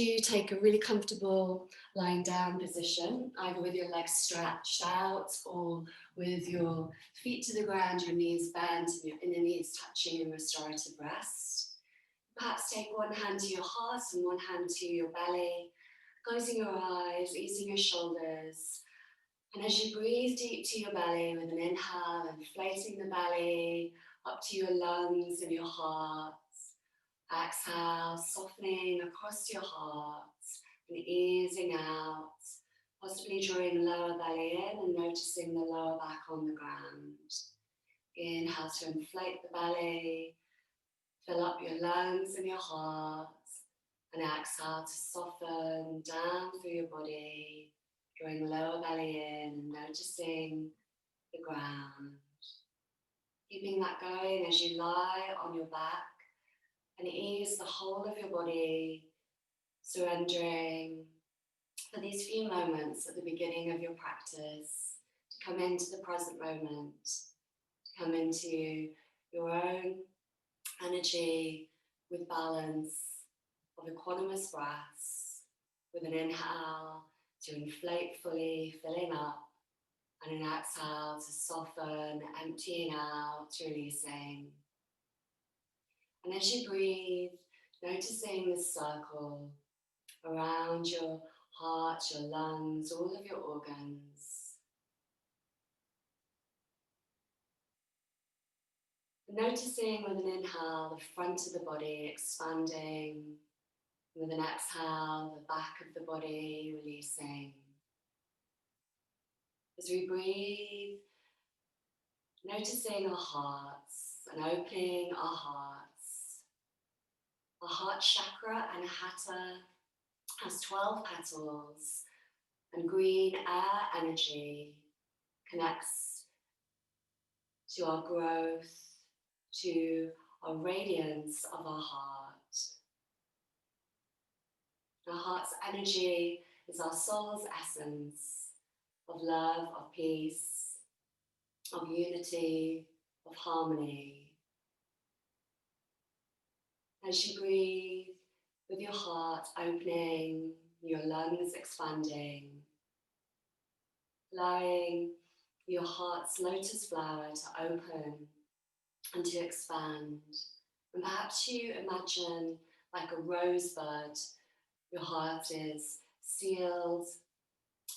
You take a really comfortable lying down position, either with your legs stretched out or with your feet to the ground, your knees bent, and your inner knees touching in restorative rest. Perhaps take one hand to your heart and one hand to your belly, closing your eyes, easing your shoulders. And as you breathe deep to your belly with an inhale, inflating the belly up to your lungs and your heart. Exhale, softening across your heart and easing out, possibly drawing the lower belly in and noticing the lower back on the ground. Inhale to inflate the belly, fill up your lungs and your heart, and exhale to soften down through your body, drawing the lower belly in and noticing the ground. Keeping that going as you lie on your back and ease the whole of your body, surrendering for these few moments at the beginning of your practice to come into the present moment, to come into your own energy with balance of equanimous breaths, with an inhale to inflate fully, filling up, and an exhale to soften, emptying out, releasing. And as you breathe, noticing this circle around your heart, your lungs, all of your organs. Noticing with an inhale the front of the body expanding, with an exhale the back of the body releasing. As we breathe, noticing our hearts and opening our hearts. Our heart chakra, Anahata, has 12 petals, and green air energy connects to our growth, to our radiance of our heart. Our heart's energy is our soul's essence of love, of peace, of unity, of harmony. As you breathe, with your heart opening, your lungs expanding, allowing your heart's lotus flower to open and to expand. And perhaps you imagine, like a rosebud, your heart is sealed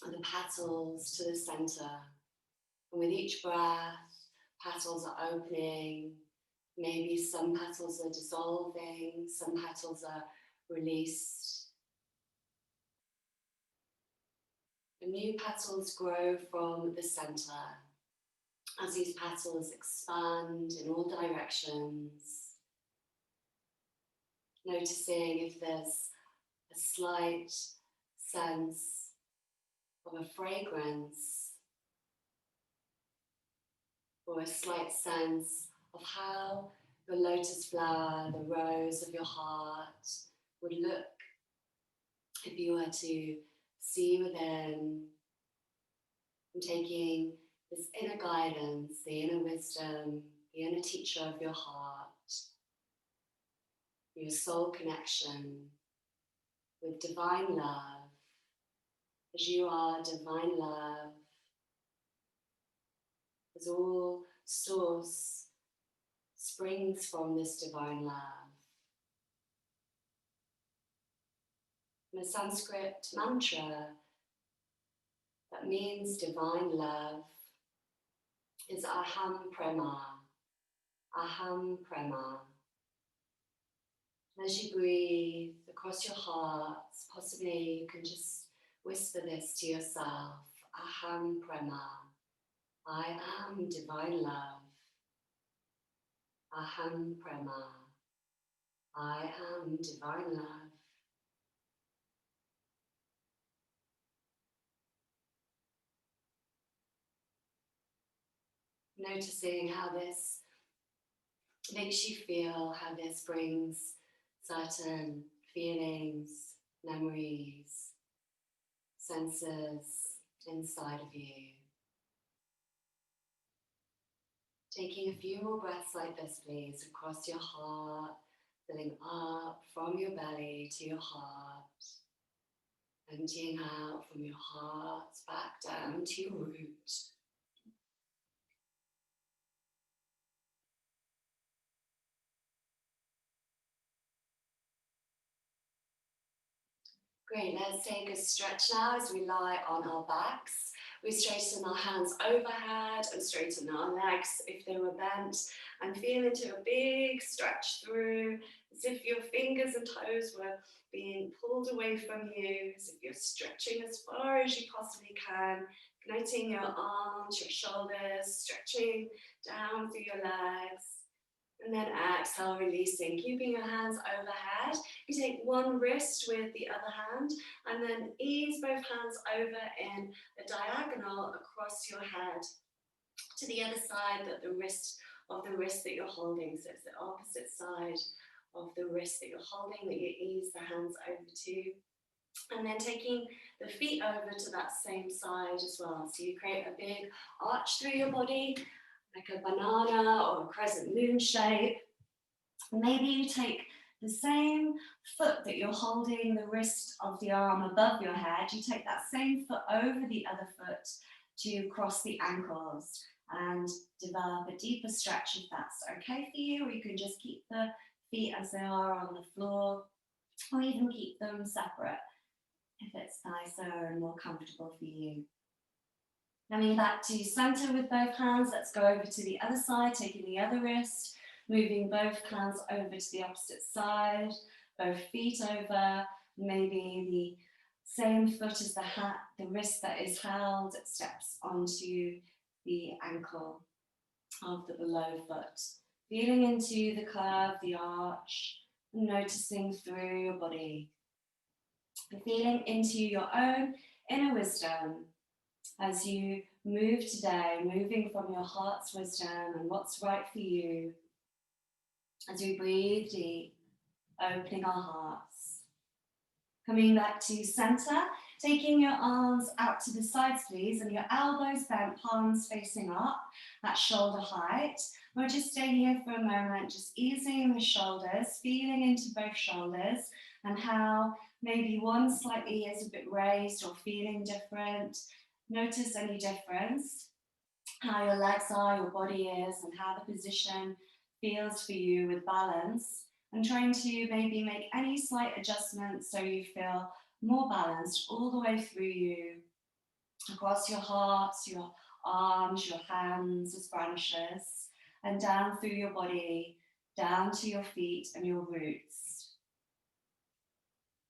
with the petals to the center. And with each breath, petals are opening. Maybe some petals are dissolving, some petals are released. And new petals grow from the center as these petals expand in all directions. Noticing if there's a slight sense of a fragrance or a slight sense of how the lotus flower, the rose of your heart, would look if you were to see within and taking this inner guidance, the inner wisdom, the inner teacher of your heart, your soul connection with divine love, as you are divine love, as all source springs from this divine love. And a Sanskrit mantra that means divine love is Aham Prema. Aham Prema. And as you breathe across your heart, possibly you can just whisper this to yourself. Aham Prema. I am divine love. Aham Prema. I am divine love. Noticing how this makes you feel, how this brings certain feelings, memories, senses inside of you. Taking a few more breaths like this, please, across your heart, filling up from your belly to your heart, emptying out from your heart back down to your root. Great, let's take a stretch now as we lie on our backs. We straighten our hands overhead and straighten our legs if they were bent, and feel into a big stretch through, as if your fingers and toes were being pulled away from you, as if you're stretching as far as you possibly can, connecting your arms, your shoulders, stretching down through your legs. And then exhale, releasing, keeping your hands overhead. You take one wrist with the other hand and then ease both hands over in a diagonal across your head to the other side that the wrist that you're holding. So it's the opposite side of the wrist that you're holding that you ease the hands over to. And then taking the feet over to that same side as well. So you create a big arch through your body, like a banana or a crescent moon shape. Maybe you take the same foot that you're holding the wrist of the arm above your head, you take that same foot over the other foot to cross the ankles and develop a deeper stretch if that's okay for you, or you can just keep the feet as they are on the floor, or even keep them separate if it's nicer and more comfortable for you. Coming back to center with both hands, let's go over to the other side, taking the other wrist, moving both hands over to the opposite side, both feet over, maybe the same foot as the wrist that is held steps onto the ankle of the below foot. Feeling into the curve, the arch, noticing through your body. Feeling into your own inner wisdom as you move today, moving from your heart's wisdom and what's right for you. As we breathe deep, opening our hearts. Coming back to center, taking your arms out to the sides, please, and your elbows bent, palms facing up at shoulder height. We'll just stay here for a moment, just easing the shoulders, feeling into both shoulders and how maybe one slightly is a bit raised or feeling different. Notice any difference, how your legs are, your body is, and how the position feels for you with balance, and trying to maybe make any slight adjustments so you feel more balanced all the way through you, across your hearts, your arms, your hands as branches, and down through your body, down to your feet and your roots.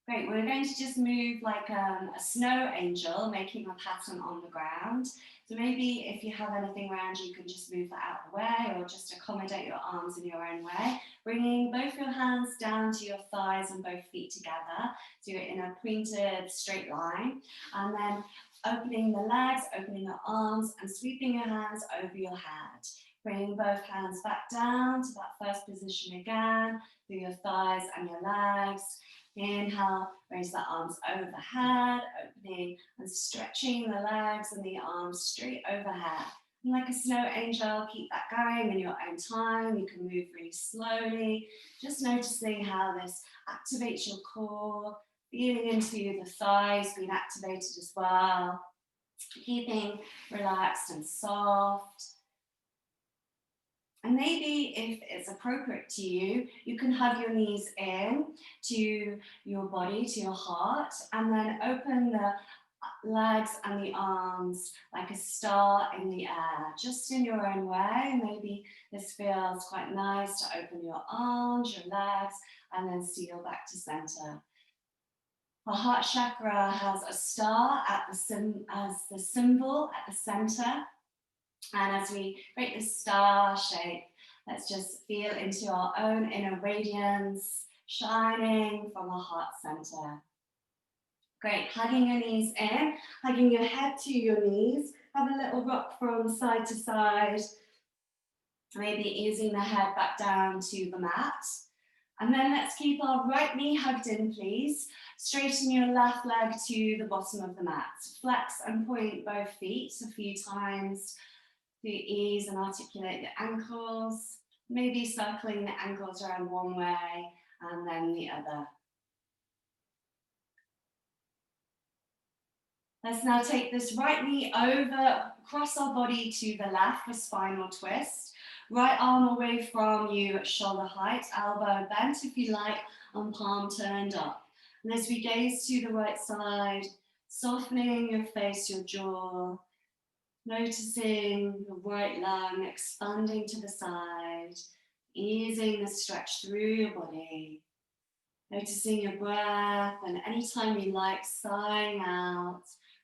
Great, we're going to just move like a snow angel, making a pattern on the ground. So maybe if you have anything around you can just move that out of the way or just accommodate your arms in your own way. Bringing both your hands down to your thighs and both feet together. So you're in a pointed straight line. And then opening the legs, opening your arms and sweeping your hands over your head. Bringing both hands back down to that first position again, through your thighs and your legs. Inhale, raise the arms overhead, opening and stretching the legs and the arms straight overhead. And like a snow angel, keep that going in your own time. You can move really slowly, just noticing how this activates your core, feeling into the thighs being activated as well, keeping relaxed and soft. And maybe if it's appropriate to you, you can hug your knees in to your body, to your heart, and then open the legs and the arms like a star in the air, just in your own way. Maybe this feels quite nice to open your arms, your legs, and then seal back to center. Our heart chakra has a star as the symbol at the center. And as we create this star shape, let's just feel into our own inner radiance, shining from our heart center. Great, hugging your knees in, hugging your head to your knees. Have a little rock from side to side. Maybe easing the head back down to the mat. And then let's keep our right knee hugged in, please. Straighten your left leg to the bottom of the mat. Flex and point both feet a few times. To ease and articulate the ankles, maybe circling the ankles around one way and then the other. Let's now take this right knee over, across our body to the left for spinal twist. Right arm away from you, shoulder height, elbow bent if you like, and palm turned up. And as we gaze to the right side, softening your face, your jaw, noticing the right lung expanding to the side, easing the stretch through your body. Noticing your breath, and anytime you like, sighing out,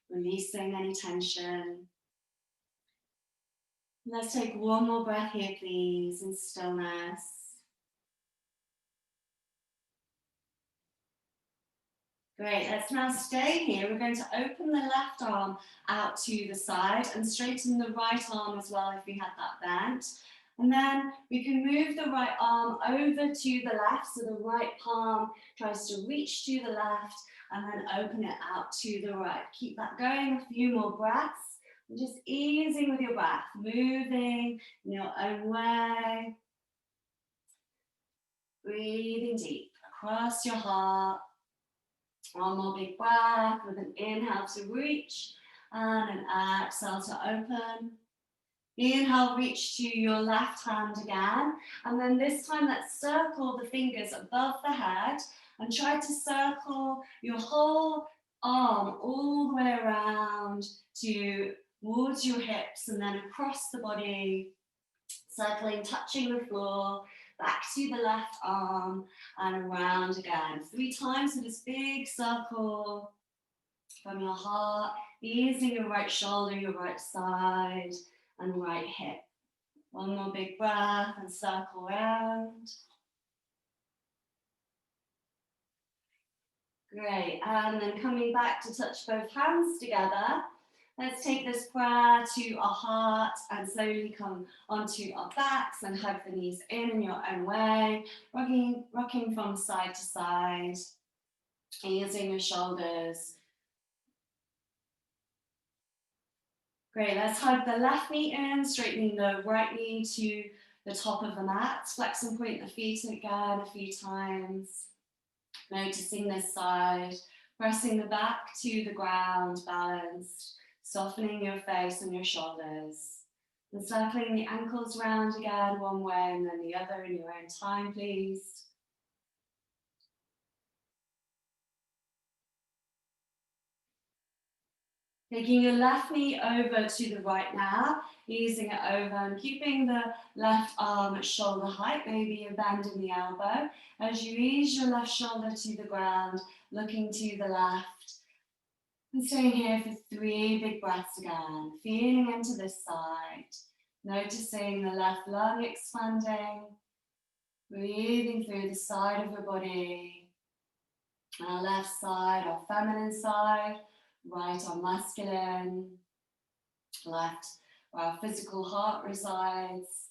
releasing any tension. Let's take one more breath here, please, in stillness. Great, let's now stay here. We're going to open the left arm out to the side and straighten the right arm as well if we had that bent. And then we can move the right arm over to the left, so the right palm tries to reach to the left and then open it out to the right. Keep that going a few more breaths. And just easing with your breath, moving in your own way. Breathing deep across your heart. One more big breath with an inhale to reach and an exhale to open. Inhale, reach to your left hand again. And then this time, let's circle the fingers above the head and try to circle your whole arm all the way around towards your hips and then across the body, circling, touching the floor, back to the left arm and around again. 3 times in this big circle from your heart, easing your right shoulder, your right side, and right hip. One more big breath and circle around. Great, and then coming back to touch both hands together. Let's take this prayer to our heart and slowly come onto our backs and hug the knees in your own way, rocking from side to side, easing your shoulders. Great, let's hug the left knee in, straightening the right knee to the top of the mat. Flex and point the feet again a few times. Noticing this side, pressing the back to the ground, balanced, softening your face and your shoulders. And circling the ankles round again, one way and then the other in your own time, please. Taking your left knee over to the right now, easing it over and keeping the left arm at shoulder height, maybe a bend in the elbow. As you ease your left shoulder to the ground, looking to the left. And staying here for 3 big breaths again, feeling into this side. Noticing the left lung expanding, breathing through the side of your body. Our left side, our feminine side. Right our masculine, left where our physical heart resides.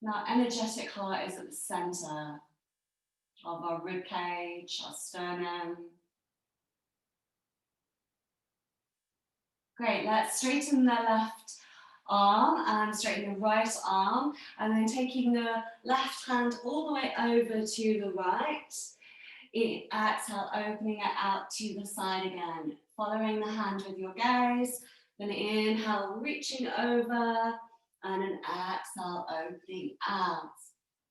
And our energetic heart is at the center of our rib cage, our sternum. Great, let's straighten the left arm and straighten the right arm, and then taking the left hand all the way over to the right. Exhale, opening it out to the side again. Following the hand with your gaze, then inhale, reaching over, and an exhale, opening out.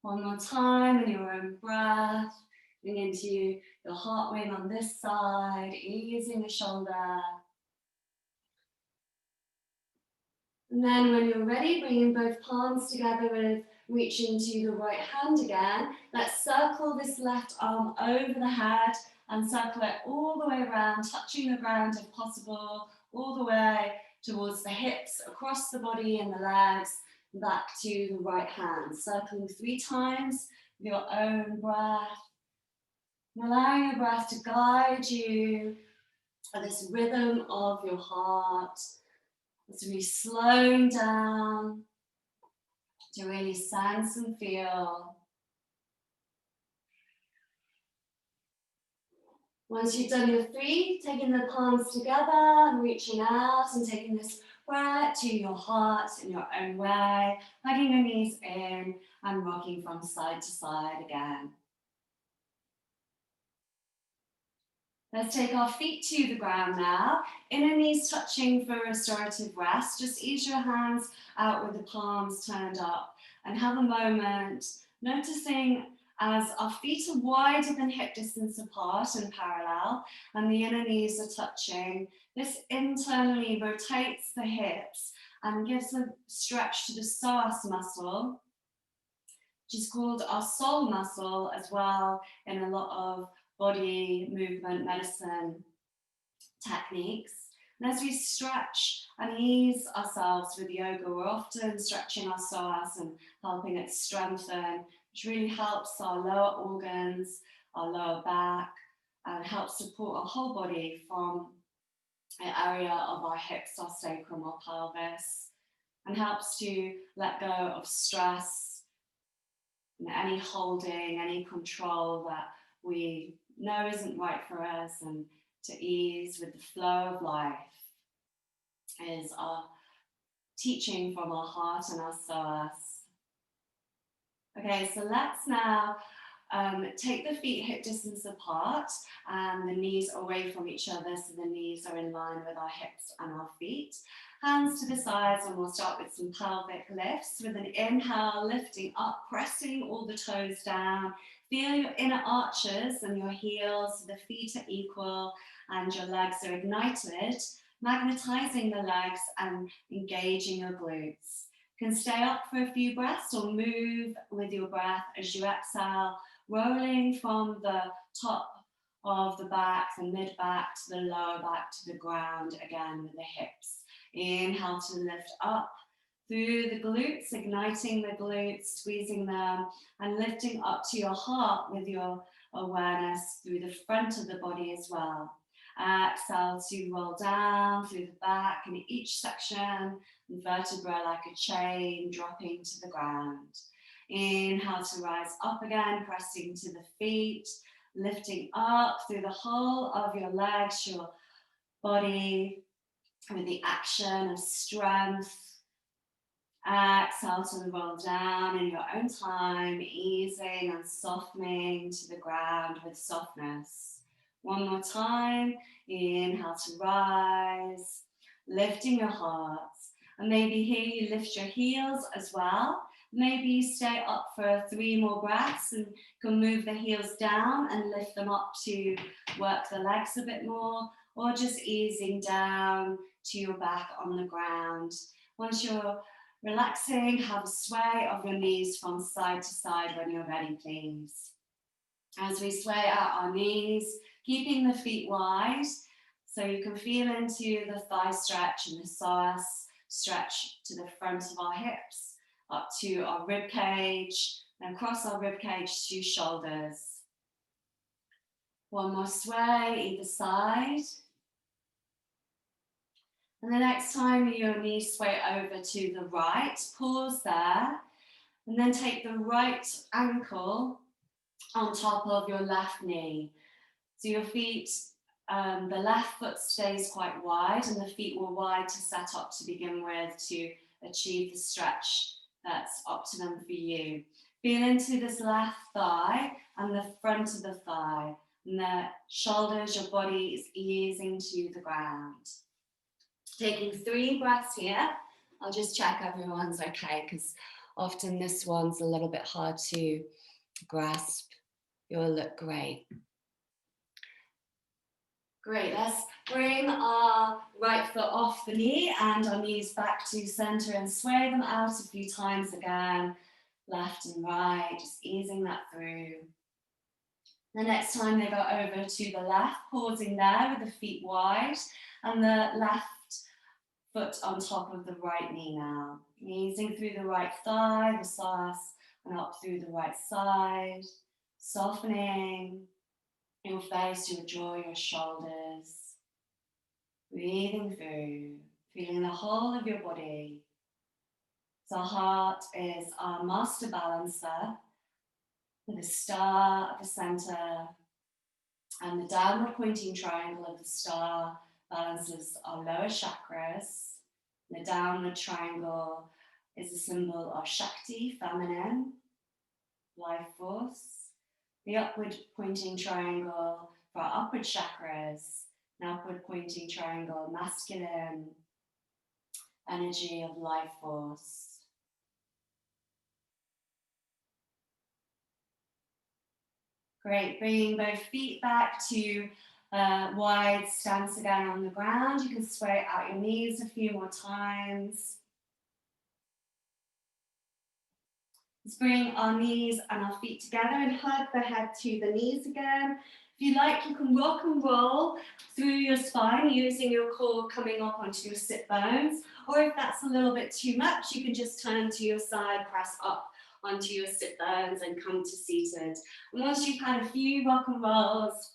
One more time in your own breath, bring into your heart wing on this side, easing the shoulder. And then when you're ready, bringing both palms together with reaching to the right hand again. Let's circle this left arm over the head and circle it all the way around, touching the ground if possible, all the way towards the hips, across the body and the legs, back to the right hand. Circling 3 times with your own breath. And allowing your breath to guide you for this rhythm of your heart. It's really slowing down to really sense and feel. Once you've done your 3, taking the palms together and reaching out and taking this breath to your heart in your own way, hugging your knees in and rocking from side to side again. Let's take our feet to the ground now. Inner knees touching for restorative rest. Just ease your hands out with the palms turned up and have a moment noticing as our feet are wider than hip distance apart and parallel and the inner knees are touching. This internally rotates the hips and gives a stretch to the psoas muscle, which is called our soul muscle as well in a lot of body movement medicine techniques. And as we stretch and ease ourselves with yoga, we're often stretching our psoas and helping it strengthen, which really helps our lower organs, our lower back, and helps support our whole body from an area of our hips, our sacrum, or pelvis, and helps to let go of stress and any holding, any control that we know isn't right for us, and to ease with the flow of life is our teaching from our heart and our psoas. Okay, so let's now take the feet hip distance apart and the knees away from each other so the knees are in line with our hips and our feet. Hands to the sides, and we'll start with some pelvic lifts with an inhale, lifting up, pressing all the toes down. Feel your inner arches and your heels, so the feet are equal and your legs are ignited, magnetizing the legs and engaging your glutes. You can stay up for a few breaths or move with your breath as you exhale, rolling from the top of the back, the mid back to the lower back to the ground again with the hips. Inhale to lift up through the glutes, igniting the glutes, squeezing them, and lifting up to your heart with your awareness through the front of the body as well. Exhale to roll down through the back in each section, vertebra like a chain dropping to the ground. Inhale to rise up again, pressing to the feet, lifting up through the whole of your legs, your body, with the action of strength. Exhale to roll down in your own time, easing and softening to the ground with softness. One more time, inhale to rise, lifting your heart. And maybe here you lift your heels as well. Maybe stay up for 3 more breaths and can move the heels down and lift them up to work the legs a bit more, or just easing down to your back on the ground. Once you're relaxing, have a sway of your knees from side to side when you're ready, please. As we sway out our knees, keeping the feet wide, so you can feel into the thigh stretch and the psoas stretch to the front of our hips, up to our rib cage, and across our rib cage to shoulders. One more sway either side. And the next time your knees sway over to the right, pause there, and then take the right ankle on top of your left knee. So your feet, the left foot stays quite wide, and the feet were wide to set up to begin with to achieve the stretch that's optimum for you. Feel into this left thigh and the front of the thigh, and the shoulders, your body is easing to the ground. Taking 3 breaths here. I'll just check everyone's okay, because often this one's a little bit hard to grasp. You'll look great. Great, let's bring our right foot off the knee and our knees back to center and sway them out a few times again, left and right, just easing that through. The next time they go over to the left, pausing there with the feet wide and the left foot on top of the right knee now. Easing through the right thigh, the psoas, and up through the right side, softening your face, your jaw, your shoulders. Breathing through, feeling the whole of your body. So our heart is our master balancer, with a star at the center, and the downward pointing triangle of the star balances our lower chakras. The downward triangle is a symbol of Shakti, feminine, life force. The upward pointing triangle for our upward chakras, an upward pointing triangle, masculine energy of life force. Great, bringing both feet back to wide stance again on the ground. You can sway out your knees a few more times. Let's bring our knees and our feet together and hug the head to the knees again. If you like, you can rock and roll through your spine using your core coming up onto your sit bones. Or if that's a little bit too much, you can just turn to your side, press up onto your sit bones and come to seated. And once you've had a few rock and rolls,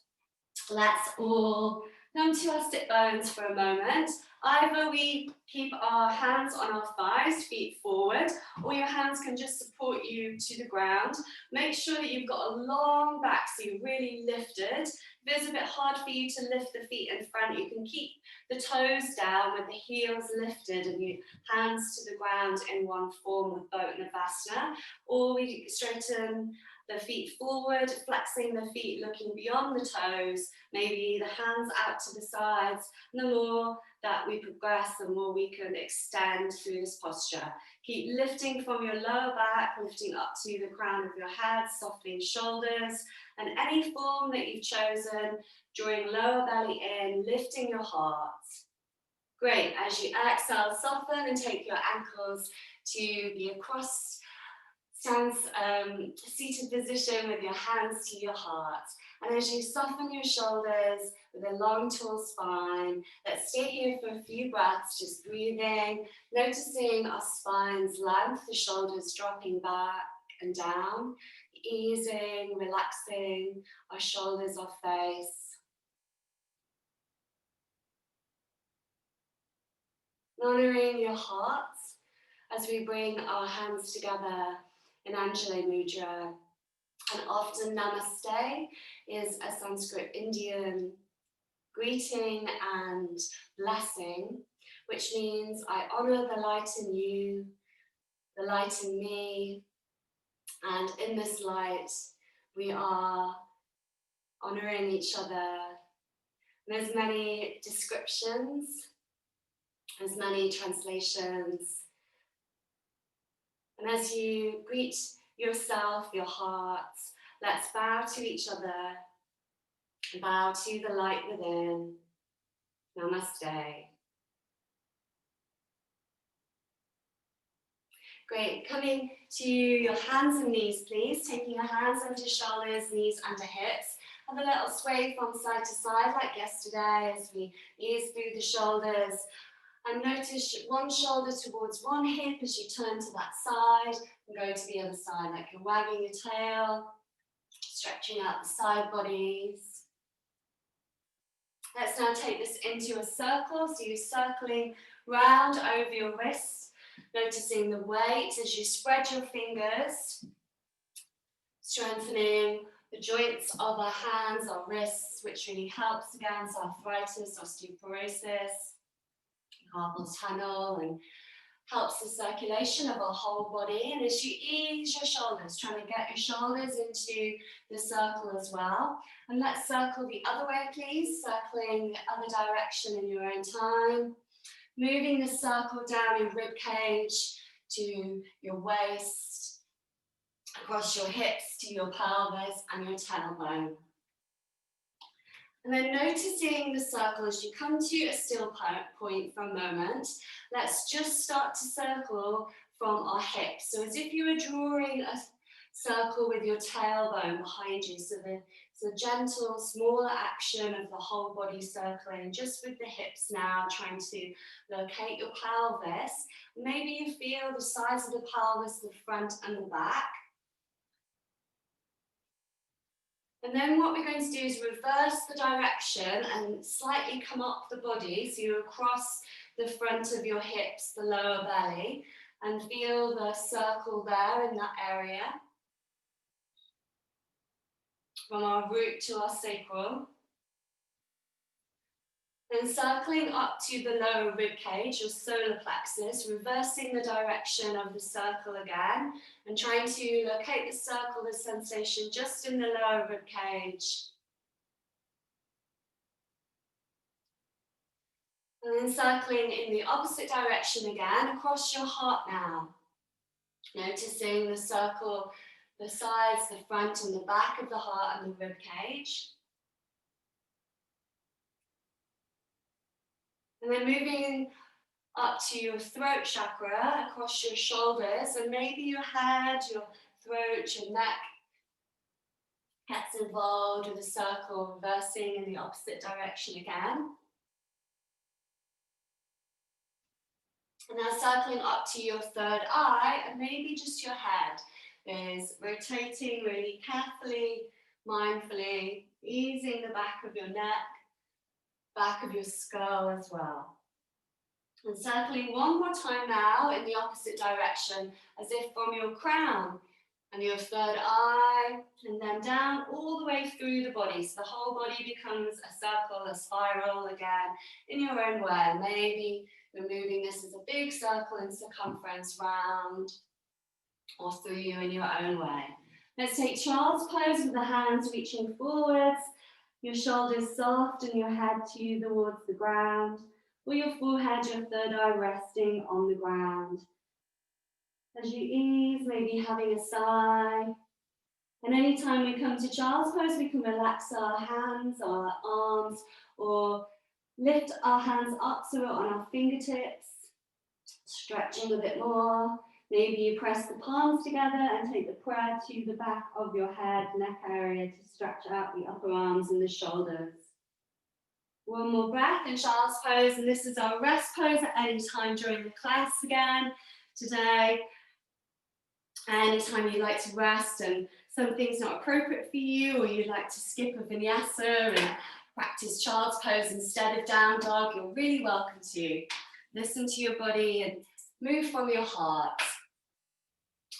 let's all come to our sit bones for a moment. Either we keep our hands on our thighs, feet forward, or your hands can just support you to the ground. Make sure that you've got a long back so you're really lifted. If it's a bit hard for you to lift the feet in front, you can keep the toes down with the heels lifted and your hands to the ground in one form with Uttanasana, or we straighten the feet forward, flexing the feet, looking beyond the toes, maybe the hands out to the sides. And the more that we progress, the more we can extend through this posture. Keep lifting from your lower back, lifting up to the crown of your head, softening shoulders, and any form that you've chosen, drawing lower belly in, lifting your heart. Great, as you exhale, soften and take your ankles to the across stance, seated position with your hands to your heart. And as you soften your shoulders with a long, tall spine, let's stay here for a few breaths, just breathing, noticing our spine's length, the shoulders dropping back and down, easing, relaxing our shoulders, our face. Honoring your heart as we bring our hands together in Anjali Mudra. And often Namaste is a Sanskrit Indian greeting and blessing, which means I honor the light in you, the light in me, and in this light we are honoring each other. And there's many descriptions, there's many translations. And as you greet yourself, your heart, let's bow to each other, bow to the light within. Namaste. Great, coming to your hands and knees, please. Taking your hands under shoulders, knees under hips. Have a little sway from side to side like yesterday as we ease through the shoulders. And notice one shoulder towards one hip as you turn to that side and go to the other side, like you're wagging your tail, stretching out the side bodies. Let's now take this into a circle. So you're circling round over your wrists, noticing the weight as you spread your fingers, strengthening the joints of our hands, our wrists, which really helps against arthritis, osteoporosis, carpal tunnel, and helps the circulation of our whole body. And as you ease your shoulders, trying to get your shoulders into the circle as well. And let's circle the other way, please, circling the other direction in your own time. Moving the circle down your rib cage to your waist, across your hips to your pelvis and your tailbone. And then noticing the circle as you come to a still point for a moment, let's just start to circle from our hips. So as if you were drawing a circle with your tailbone behind you. So it's a gentle, smaller action of the whole body circling, just with the hips now, trying to locate your pelvis. Maybe you feel the sides of the pelvis, the front and the back. And then what we're going to do is reverse the direction and slightly come up the body. So you're across the front of your hips, the lower belly, and feel the circle there in that area. From our root to our sacral. Then circling up to the lower rib cage, your solar plexus, reversing the direction of the circle again, and trying to locate the circle, the sensation just in the lower rib cage. And then circling in the opposite direction again, across your heart now. Noticing the circle, the sides, the front and the back of the heart and the rib cage. And then moving up to your throat chakra, across your shoulders, and maybe your head, your throat, your neck gets involved with a circle, reversing in the opposite direction again. And now circling up to your third eye, and maybe just your head is rotating really carefully, mindfully, easing the back of your neck, back of your skull as well. And circling one more time now in the opposite direction, as if from your crown and your third eye, and then down all the way through the body. So the whole body becomes a circle, a spiral again, in your own way. Maybe you're moving this as a big circle in circumference round or through you in your own way. Let's take child's pose with the hands reaching forwards, your shoulders soft and your head towards the ground, or your forehead, your third eye resting on the ground. As you ease, maybe having a sigh. And anytime we come to child's pose, we can relax our hands, our arms, or lift our hands up so we're on our fingertips, stretching a bit more. Maybe you press the palms together and take the prayer to the back of your head, neck area to stretch out the upper arms and the shoulders. One more breath in child's pose, and this is our rest pose at any time during the class again today. Anytime you like to rest and something's not appropriate for you, or you'd like to skip a vinyasa and practice child's pose instead of down dog, you're really welcome to. Listen to your body and move from your heart.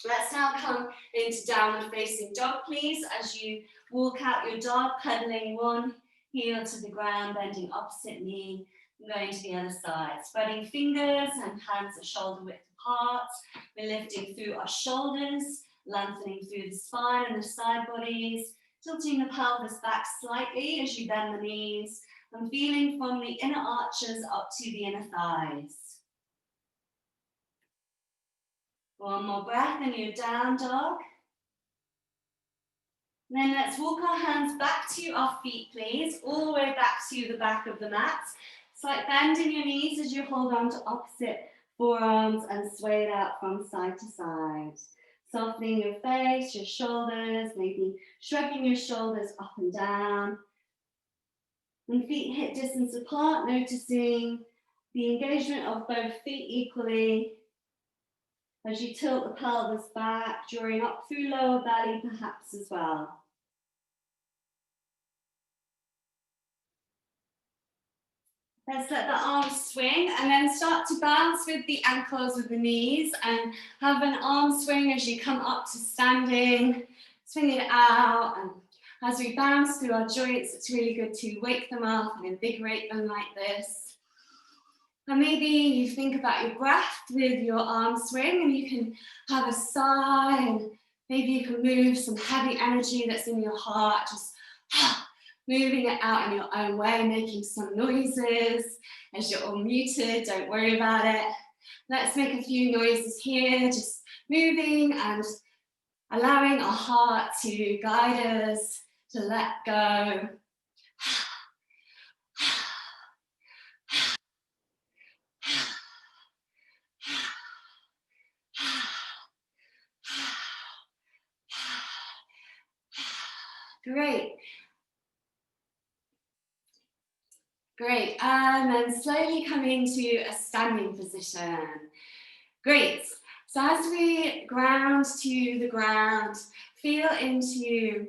Let's now come into downward facing dog, please, as you walk out your dog, pedaling one heel to the ground, bending opposite knee, and going to the other side. Spreading fingers and hands at shoulder width apart. We're lifting through our shoulders, lengthening through the spine and the side bodies, tilting the pelvis back slightly as you bend the knees, and feeling from the inner arches up to the inner thighs. One more breath in your down dog. And then let's walk our hands back to our feet, please, all the way back to the back of the mat. Slight bend in your knees as you hold on to opposite forearms and sway it out from side to side. Softening your face, your shoulders, maybe shrugging your shoulders up and down. And feet hip distance apart, noticing the engagement of both feet equally. As you tilt the pelvis back, drawing up through lower belly perhaps as well. Let's let the arms swing and then start to bounce with the ankles with the knees and have an arm swing as you come up to standing. Swing it out, and as we bounce through our joints, it's really good to wake them up and invigorate them like this. And maybe you think about your breath with your arm swing, and you can have a sigh, and maybe you can move some heavy energy that's in your heart, just moving it out in your own way, making some noises. As you're all muted, don't worry about it. Let's make a few noises here, just moving and allowing our heart to guide us to let go. Great. Great, and then slowly coming to a standing position. Great, so as we ground to the ground, feel into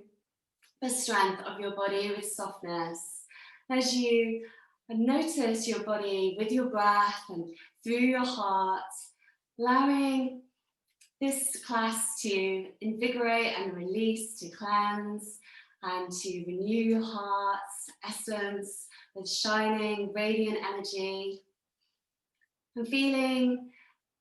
the strength of your body with softness. As you notice your body with your breath and through your heart, allowing this class to invigorate and release, to cleanse and to renew your heart's essence with shining, radiant energy. And feeling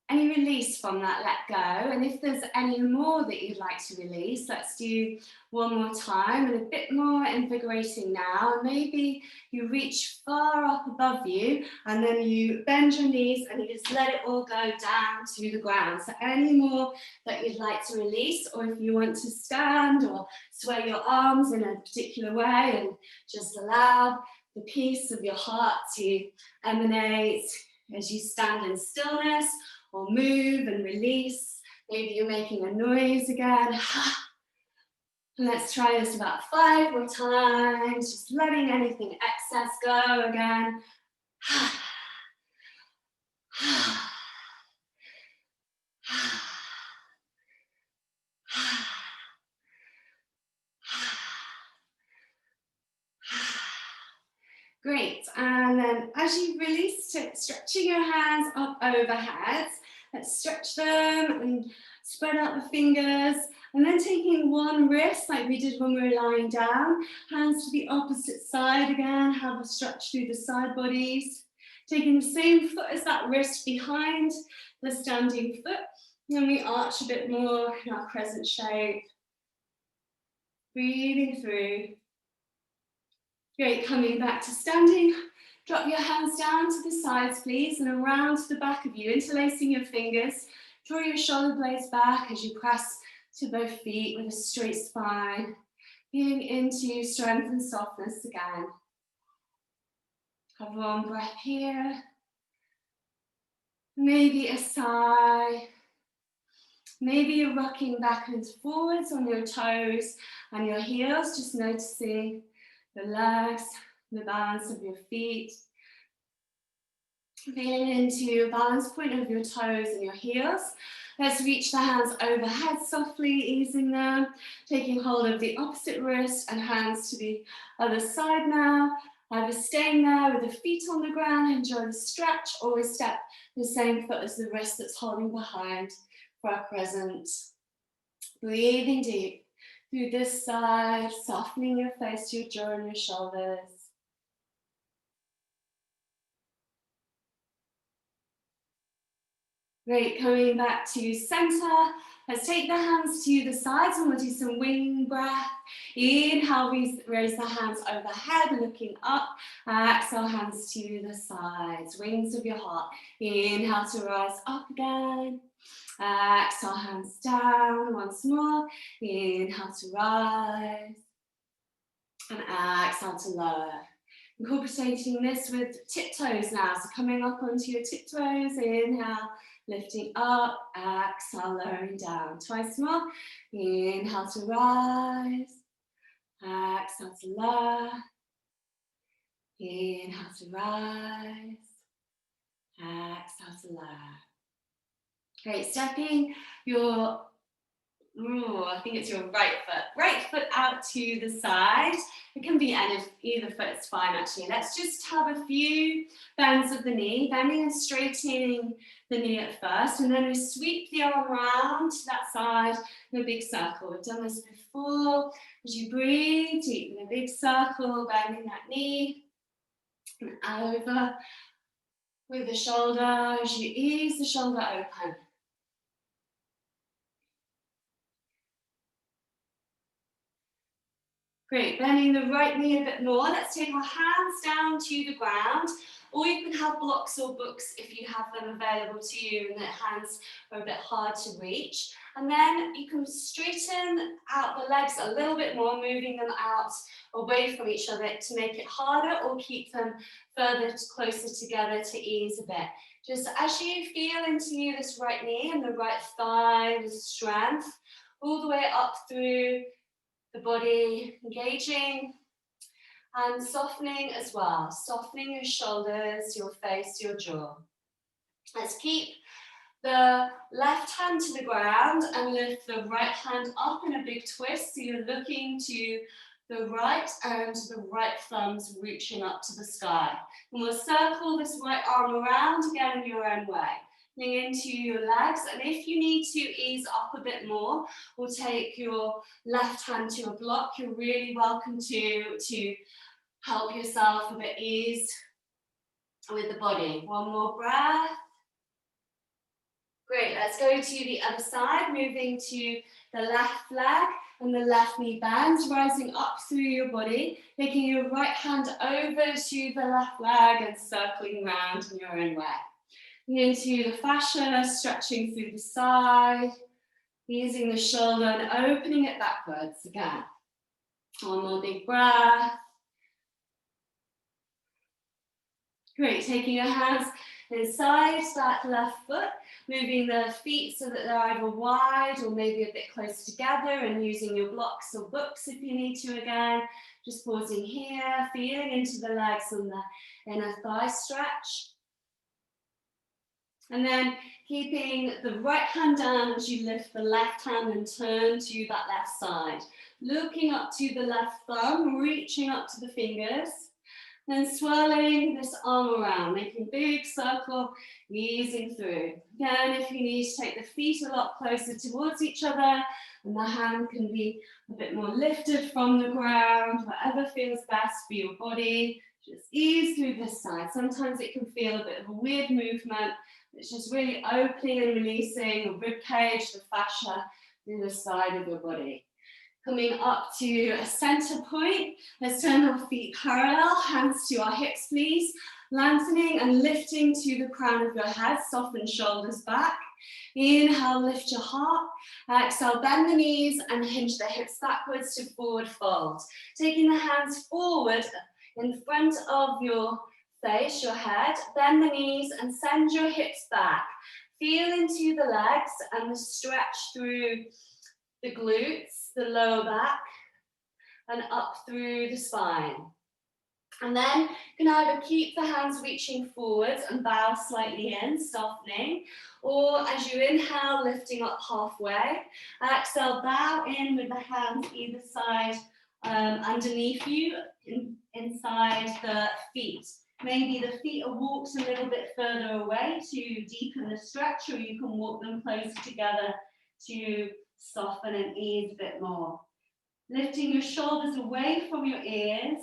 any release from that let go. And if there's any more that you'd like to release, let's do one more time and a bit more invigorating now. And maybe you reach far up above you and then you bend your knees and you just let it all go down to the ground. So any more that you'd like to release, or if you want to stand or sway your arms in a particular way and just allow the peace of your heart to emanate as you stand in stillness or move and release. Maybe you're making a noise again. Let's try this about 5 more times, just letting anything excess go again. Great, and then as you release, stretching your hands up overhead, let's stretch them and spread out the fingers, and then taking one wrist like we did when we were lying down, hands to the opposite side again, have a stretch through the side bodies, taking the same foot as that wrist behind the standing foot, and then we arch a bit more in our crescent shape, breathing through. Great, coming back to standing. Drop your hands down to the sides, please, and around to the back of you, interlacing your fingers. Draw your shoulder blades back as you press to both feet with a straight spine. Feeling into strength and softness again. Have one breath here. Maybe a sigh. Maybe you're rocking backwards, forwards on your toes and your heels, just noticing the legs, the balance of your feet. Feeling into a balance point of your toes and your heels. Let's reach the hands overhead softly, easing them. Taking hold of the opposite wrist and hands to the other side now. Either staying there with the feet on the ground, enjoy the stretch, or we step the same foot as the wrist that's holding behind for our crescent. Breathing deep through this side, softening your face, your jaw and your shoulders. Great, coming back to center. Let's take the hands to the sides and we'll do some wing breath. Inhale, raise the hands overhead, looking up. Exhale, hands to the sides, wings of your heart. Inhale to rise up again. Exhale, hands down once more. Inhale to rise. And exhale to lower. Incorporating this with tiptoes now. So coming up onto your tiptoes. Inhale, lifting up. Exhale, lowering down. Twice more. Inhale to rise. Exhale to lower. Inhale to rise. Exhale to lower. Great, stepping your, I think it's your right foot out to the side. It can be either foot's fine actually. Let's just have a few bends of the knee, bending and straightening the knee at first, and then we sweep the arm around to that side in a big circle. We've done this before. As you breathe deep in a big circle, bending that knee and over with the shoulder as you ease the shoulder open. Great, bending the right knee a bit more. Let's take our hands down to the ground, or you can have blocks or books if you have them available to you and the hands are a bit hard to reach. And then you can straighten out the legs a little bit more, moving them out away from each other to make it harder, or keep them further closer together to ease a bit. Just as you feel into this right knee and the right thigh with strength, all the way up through the body, engaging and softening as well. Softening your shoulders, your face, your jaw. Let's keep the left hand to the ground and lift the right hand up in a big twist. So you're looking to the right and the right thumb's reaching up to the sky. And we'll circle this right arm around again in your own way. Into your legs, and if you need to ease up a bit more or take your left hand to a block, you're really welcome to help yourself a bit ease with the body. One more breath. Great, let's go to the other side, moving to the left leg and the left knee bends, rising up through your body, taking your right hand over to the left leg and circling round in your own way. Into the fascia, stretching through the side, easing the shoulder and opening it backwards again. One more big breath. Great, taking your hands inside that left foot, moving the feet so that they're either wide or maybe a bit close together, and using your blocks or books if you need to again. Just pausing here, feeling into the legs and the inner thigh stretch. And then keeping the right hand down as you lift the left hand and turn to that left side. Looking up to the left thumb, reaching up to the fingers. Then swirling this arm around, making a big circle, easing through. Again, if you need to take the feet a lot closer towards each other, and the hand can be a bit more lifted from the ground, whatever feels best for your body. Just ease through this side. Sometimes it can feel a bit of a weird movement. It's just really opening and releasing the rib cage, the fascia, through the side of your body. Coming up to a center point, let's turn our feet parallel, hands to our hips please, lengthening and lifting to the crown of your head, soften shoulders back. Inhale, lift your heart. Exhale, bend the knees and hinge the hips backwards to forward fold. Taking the hands forward in front of your face, your head, bend the knees and send your hips back. Feel into the legs and the stretch through the glutes, the lower back, and up through the spine. And then you can either keep the hands reaching forwards and bow slightly in, softening, or as you inhale, lifting up halfway. Exhale, bow in with the hands either side underneath you, inside the feet. Maybe the feet are walked a little bit further away to deepen the stretch, or you can walk them closer together to soften and ease a bit more. Lifting your shoulders away from your ears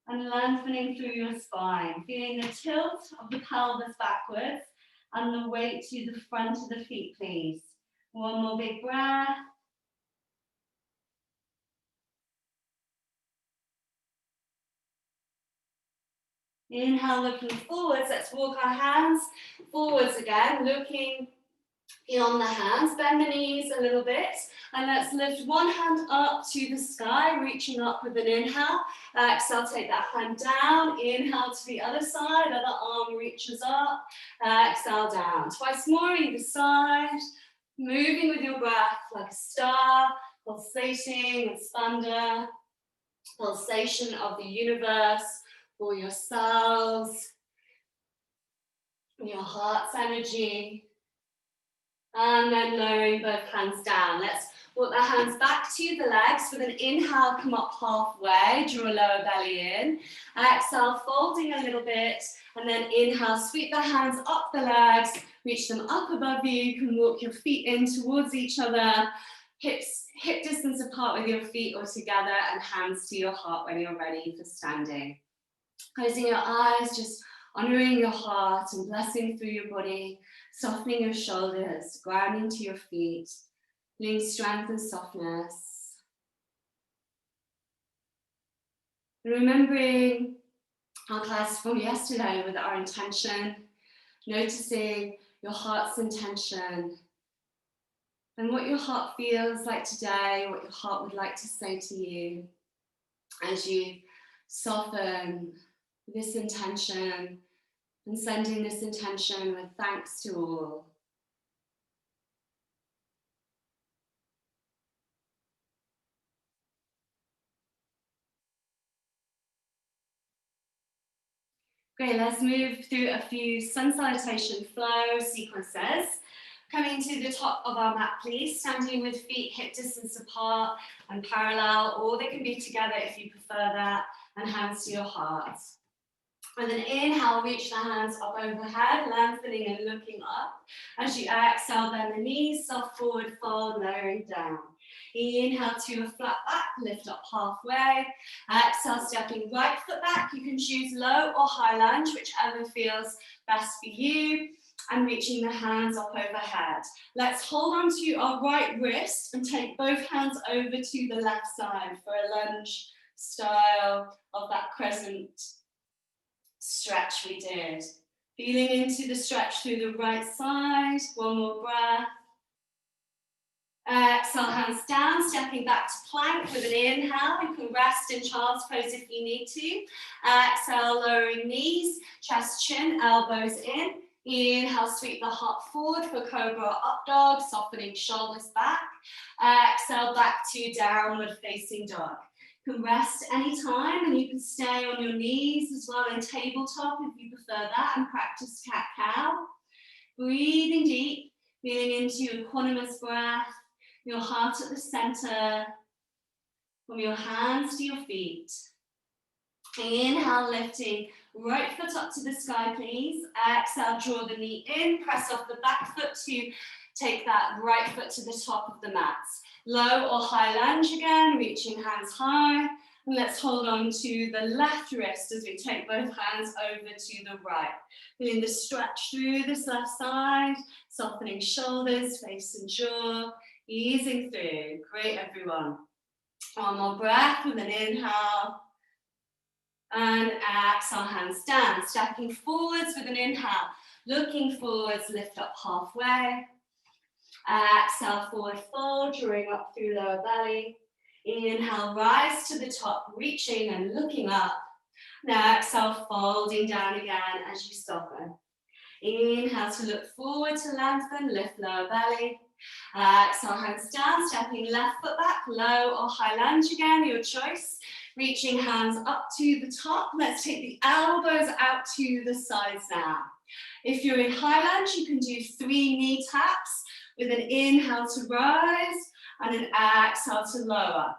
and lengthening through your spine. Feeling the tilt of the pelvis backwards and the weight to the front of the feet, please. One more big breath. Inhale, looking forwards. Let's walk our hands forwards again, looking beyond the hands. Bend the knees a little bit. And let's lift one hand up to the sky, reaching up with an inhale. Exhale, take that hand down. Inhale to the other side, other arm reaches up. Exhale, down. Twice more either side. Moving with your breath like a star, pulsating, expanda, pulsation of the universe for your cells, your heart's energy. And then lowering both hands down. Let's walk the hands back to the legs. With an inhale, come up halfway, draw lower belly in. Exhale, folding a little bit. And then inhale, sweep the hands up the legs, reach them up above you. You can walk your feet in towards each other, hips hip distance apart with your feet or together, and hands to your heart when you're ready for standing. Closing your eyes, just honoring your heart and blessing through your body, softening your shoulders, grounding to your feet, feeling strength and softness. And remembering our class from yesterday with our intention, noticing your heart's intention and what your heart feels like today, what your heart would like to say to you as you soften this intention and sending this intention with thanks to all. Great, let's move through a few sun salutation flow sequences. Coming to the top of our mat, please, standing with feet hip distance apart and parallel, or they can be together if you prefer that, and hands to your heart. And then inhale, reach the hands up overhead, lengthening and looking up. As you exhale, bend the knees, soft forward fold, lowering down. Inhale to a flat back, lift up halfway. Exhale, stepping right foot back. You can choose low or high lunge, whichever feels best for you. and reaching the hands up overhead. Let's hold on to our right wrist and take both hands over to the left side for a lunge style of that crescent stretch we did. Feeling into the stretch through the right side. One more breath. Exhale, hands down, stepping back to plank with an inhale. You can rest in child's pose if you need to. Exhale, lowering knees, chest, chin, elbows in. Inhale, sweep the heart forward for cobra up dog, softening shoulders back. Exhale, back to downward facing dog. You can rest anytime and you can stay on your knees as well in tabletop if you prefer that, and practice cat-cow. Breathing deep, feeling into your equanimous breath, your heart at the center, from your hands to your feet. Inhale, lifting right foot up to the sky, please. Exhale, draw the knee in, press off the back foot to take that right foot to the top of the mats. Low or high lunge again, reaching hands high. And let's hold on to the left wrist as we take both hands over to the right. Feeling the stretch through this left side, softening shoulders, face and jaw, easing through. Great, everyone. One more breath with an inhale. And exhale, hands down, stepping forwards with an inhale. Looking forwards, lift up halfway. Exhale, forward fold, drawing up through lower belly. Inhale, rise to the top, reaching and looking up. Now exhale, folding down again as you soften. Inhale to look forward to lengthen, lift lower belly. Exhale, hands down, stepping left foot back, low or high lunge again, your choice. Reaching hands up to the top. Let's take the elbows out to the sides now. If you're in high lunge, you can do 3 knee taps with an inhale to rise and an exhale to lower.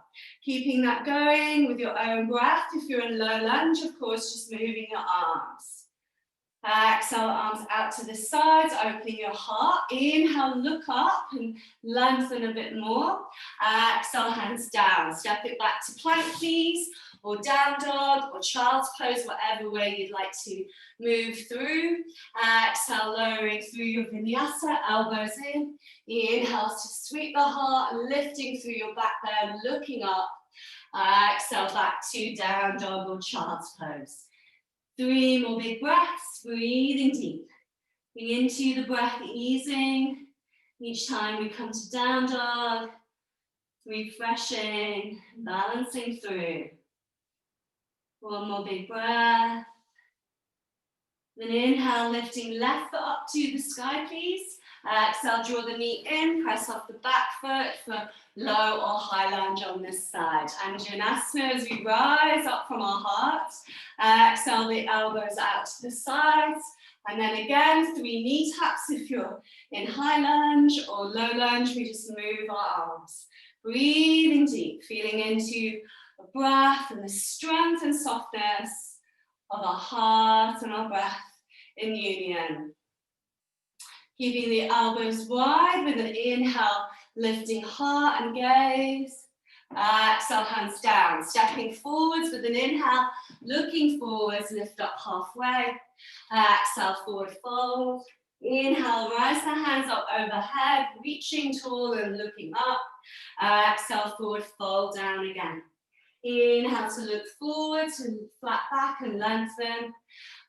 Keeping that going with your own breath. If you're in low lunge, of course, just moving your arms. Exhale, arms out to the sides, opening your heart. Inhale, look up and lengthen a bit more. Exhale, hands down. Step it back to plank, please, or down dog, or child's pose, whatever way you'd like to move through. Exhale, lowering through your vinyasa, elbows in. Inhale to sweep the heart, lifting through your back there, looking up. Exhale, back to down dog or child's pose. 3 more big breaths, breathing deep. Into the breath, easing. Each time we come to down dog, refreshing, balancing through. 1 more big breath. Then inhale, lifting left foot up to the sky, please. Exhale, draw the knee in, press off the back foot for low or high lunge on this side. Anjaneyasana as we rise up from our hearts. Exhale, the elbows out to the sides. And then again, 3 knee taps if you're in high lunge or low lunge. We just move our arms. Breathing deep, feeling into the breath and the strength and softness of our heart and our breath in union. Keeping the elbows wide with an inhale, lifting heart and gaze. Exhale, hands down. Stepping forwards with an inhale, looking forwards, lift up halfway. Exhale, forward fold. Inhale, rise the hands up overhead, reaching tall and looking up. Exhale, forward fold down again. Inhale to look forward, to flat back and lengthen.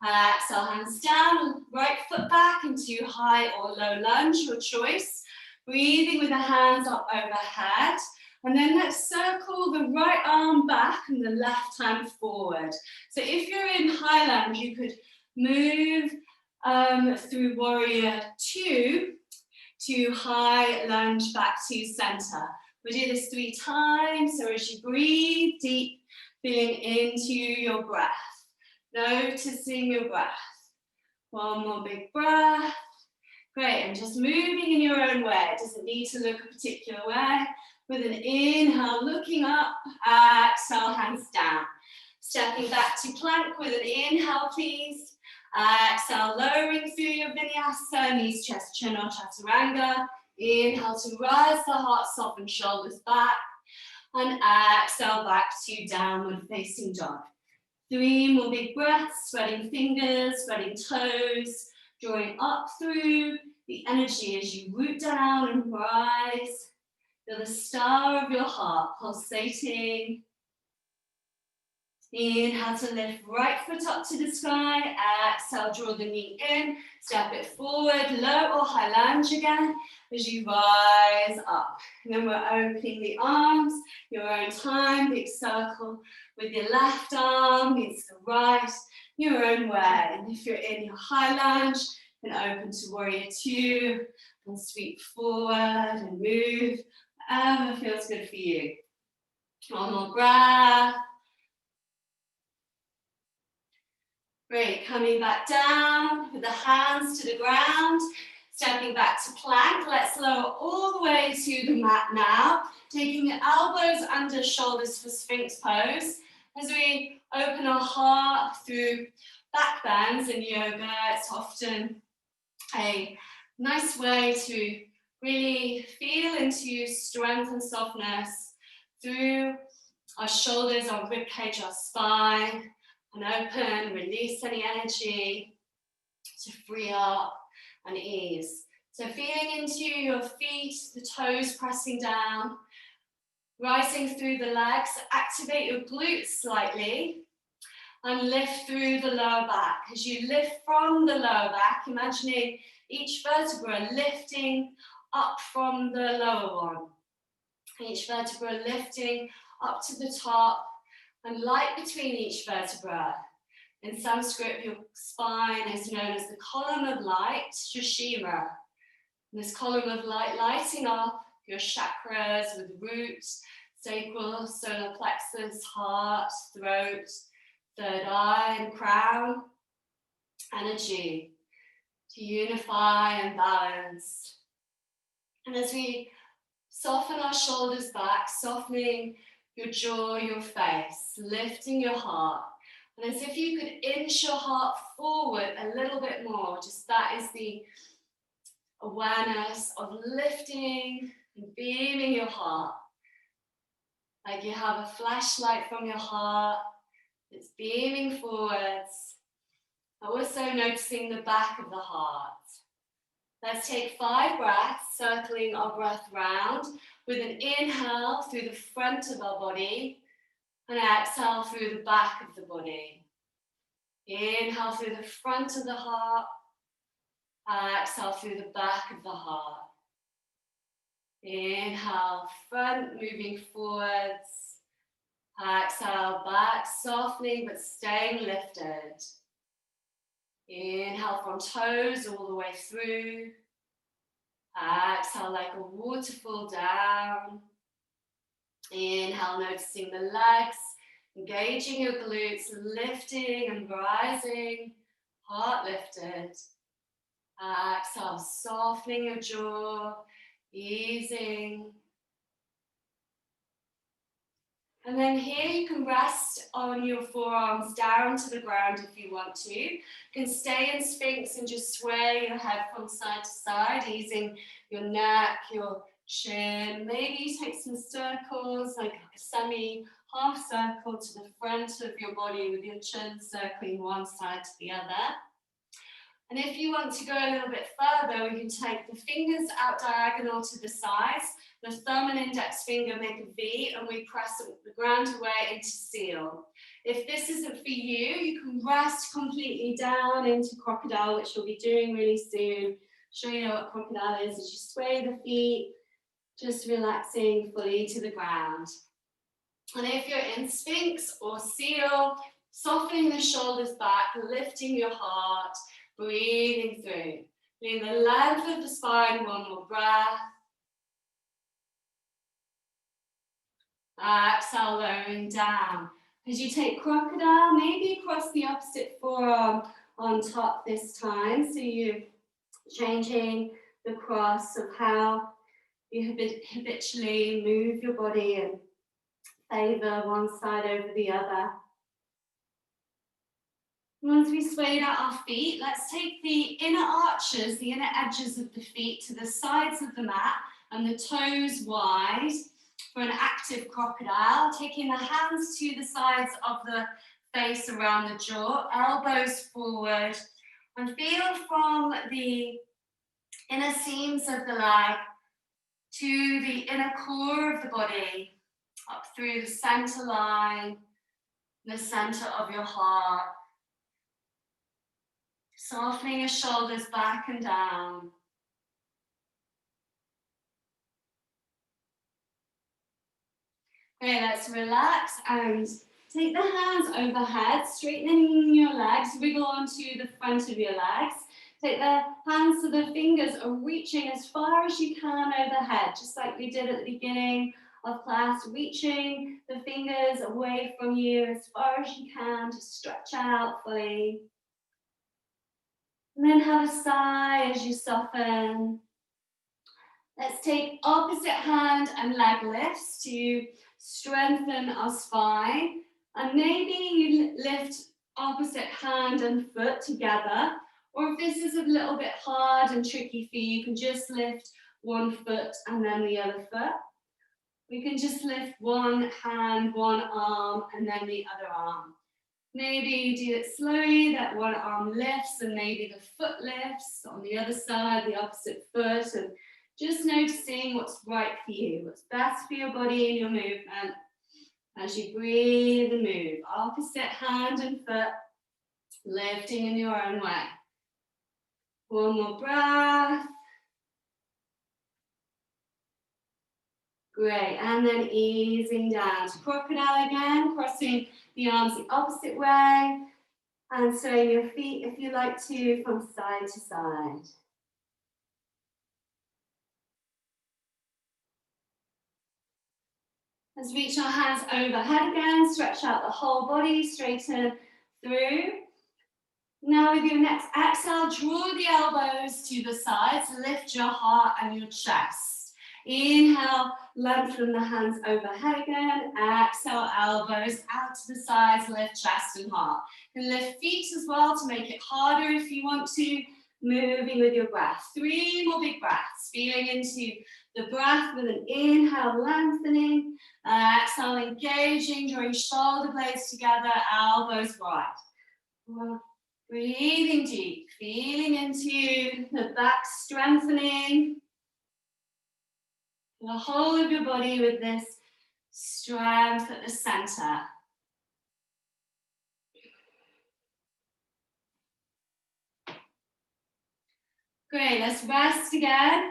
Exhale, hands down, right foot back into high or low lunge, your choice. Breathing with the hands up overhead. And then let's circle the right arm back and the left hand forward. So if you're in high lunge, you could move through warrior 2 to high lunge back to center. We do this 3 times. So as you breathe deep, feeling into your breath. Noticing your breath. 1 more big breath. Great, and just moving in your own way. It doesn't need to look a particular way. With an inhale, looking up, exhale, hands down. Stepping back to plank with an inhale, please. Exhale, lowering through your vinyasa, knees, chest, chin, or chaturanga. Inhale to rise the heart, soften shoulders back. And exhale, back to downward facing dog. 3 more big breaths, spreading fingers, spreading toes, drawing up through the energy as you root down and rise. Feel the star of your heart pulsating. Inhale to lift right foot up to the sky. Exhale, draw the knee in. Step it forward, low or high lunge again as you rise up. And then we're opening the arms, your own time. Big circle with your left arm meets the right, your own way. And if you're in your high lunge, then open to warrior two and sweep forward and move. Whatever feels good for you. One more breath. Great, coming back down with the hands to the ground, stepping back to plank. Let's lower all the way to the mat now, taking the elbows under shoulders for Sphinx pose. As we open our heart through back bends in yoga, it's often a nice way to really feel into strength and softness through our shoulders, our ribcage, our spine. And open, release any energy to free up and ease. So feeling into your feet, the toes pressing down, rising through the legs, activate your glutes slightly and lift through the lower back. As you lift from the lower back, imagining each vertebra lifting up from the lower one. Each vertebra lifting up to the top, and light between each vertebra. In Sanskrit, your spine is known as the column of light, Sushima. And this column of light lighting up your chakras with roots, sacral, solar plexus, heart, throat, third eye, and crown. Energy to unify and balance. And as we soften our shoulders back, softening your jaw, your face, lifting your heart. And as if you could inch your heart forward a little bit more, just that is the awareness of lifting and beaming your heart. Like you have a flashlight from your heart that's beaming forwards. Also noticing the back of the heart. Let's take 5 breaths, circling our breath round with an inhale through the front of our body and exhale through the back of the body. Inhale through the front of the heart, exhale through the back of the heart. Inhale, front, moving forwards. Exhale, back, softening but staying lifted. Inhale from toes all the way through. Exhale like a waterfall down. Inhale, noticing the legs, engaging your glutes, lifting and rising, heart lifted. Exhale, softening your jaw, easing. And then here you can rest on your forearms down to the ground if you want to. You can stay in Sphinx and just sway your head from side to side, easing your neck, your chin. Maybe take some circles, like a semi-half circle to the front of your body with your chin circling one side to the other. And if you want to go a little bit further, we can take the fingers out diagonal to the sides. The thumb and index finger make a V and we press the ground away into seal. If this isn't for you, you can rest completely down into crocodile, which we'll be doing really soon. Show you what crocodile is as you sway the feet, just relaxing fully to the ground. And if you're in Sphinx or seal, softening the shoulders back, lifting your heart, breathing through. Doing the length of the spine, one more breath. Exhale, lowering down. As you take crocodile, maybe cross the opposite forearm on top this time. So you're changing the cross of how you habitually move your body and favor one side over the other. Once we swayed out our feet, let's take the inner arches, the inner edges of the feet to the sides of the mat and the toes wide for an active crocodile, taking the hands to the sides of the face around the jaw, elbows forward, And feel from the inner seams of the leg to the inner core of the body, up through the center line, the center of your heart. Softening your shoulders back and down. Okay, let's relax and take the hands overhead, straightening your legs, wiggle onto the front of your legs. Take the hands so the fingers are reaching as far as you can overhead, just like we did at the beginning of class, reaching the fingers away from you as far as you can to stretch out fully. And then have a sigh as you soften. Let's take opposite hand and leg lifts to strengthen our spine. And maybe you lift opposite hand and foot together. Or if this is a little bit hard and tricky for you, you can just lift one foot and then the other foot. We can just lift one hand, one arm, and then the other arm. Maybe you do it slowly, that one arm lifts and maybe the foot lifts on the other side, the opposite foot, and just noticing what's right for you, what's best for your body and your movement as you breathe and move. Opposite hand and foot, lifting in your own way. One more breath. Great, and then easing down to crocodile again, crossing the arms the opposite way, and swaying your feet, if you like to, from side to side. Let's reach our hands overhead again, stretch out the whole body, straighten through. Now with your next exhale, draw the elbows to the sides, lift your heart and your chest. Inhale, lengthen the hands overhead again. Exhale, elbows out to the sides, lift chest and heart. You can lift feet as well to make it harder if you want to, moving with your breath. 3 more big breaths, feeling into the breath with an inhale, lengthening. Exhale, engaging, drawing shoulder blades together, elbows wide. Breathing deep, feeling into the back strengthening. The whole of your body with this strength at the center. Great, let's rest again.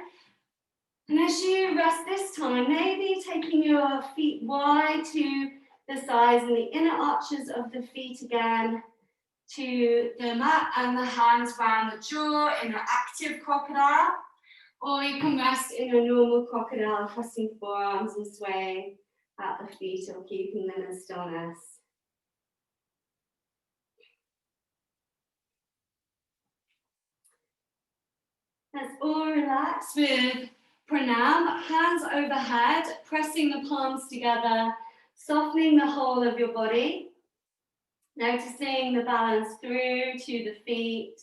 And as you rest this time, maybe taking your feet wide to the sides and the inner arches of the feet again to the mat and the hands round the jaw in an active crocodile. Or you can rest in a normal crocodile, crossing forearms and swaying at the feet or keeping them in stillness. Let's all relax with pranam, hands overhead, pressing the palms together, softening the whole of your body. Noticing the balance through to the feet.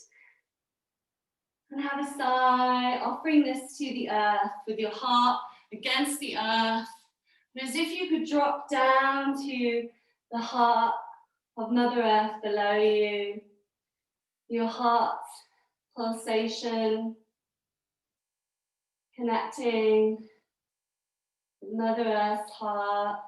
And have a sigh, offering this to the earth with your heart against the earth. And as if you could drop down to the heart of Mother Earth below you. Your heart pulsation, connecting with Mother Earth's heart.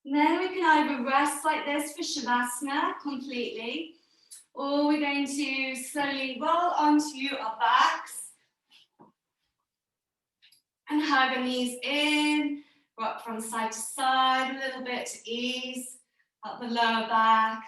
And then we can either rest like this for Shavasana completely, or we're going to slowly roll onto our backs and hug our knees in, rock from side to side a little bit to ease up the lower back.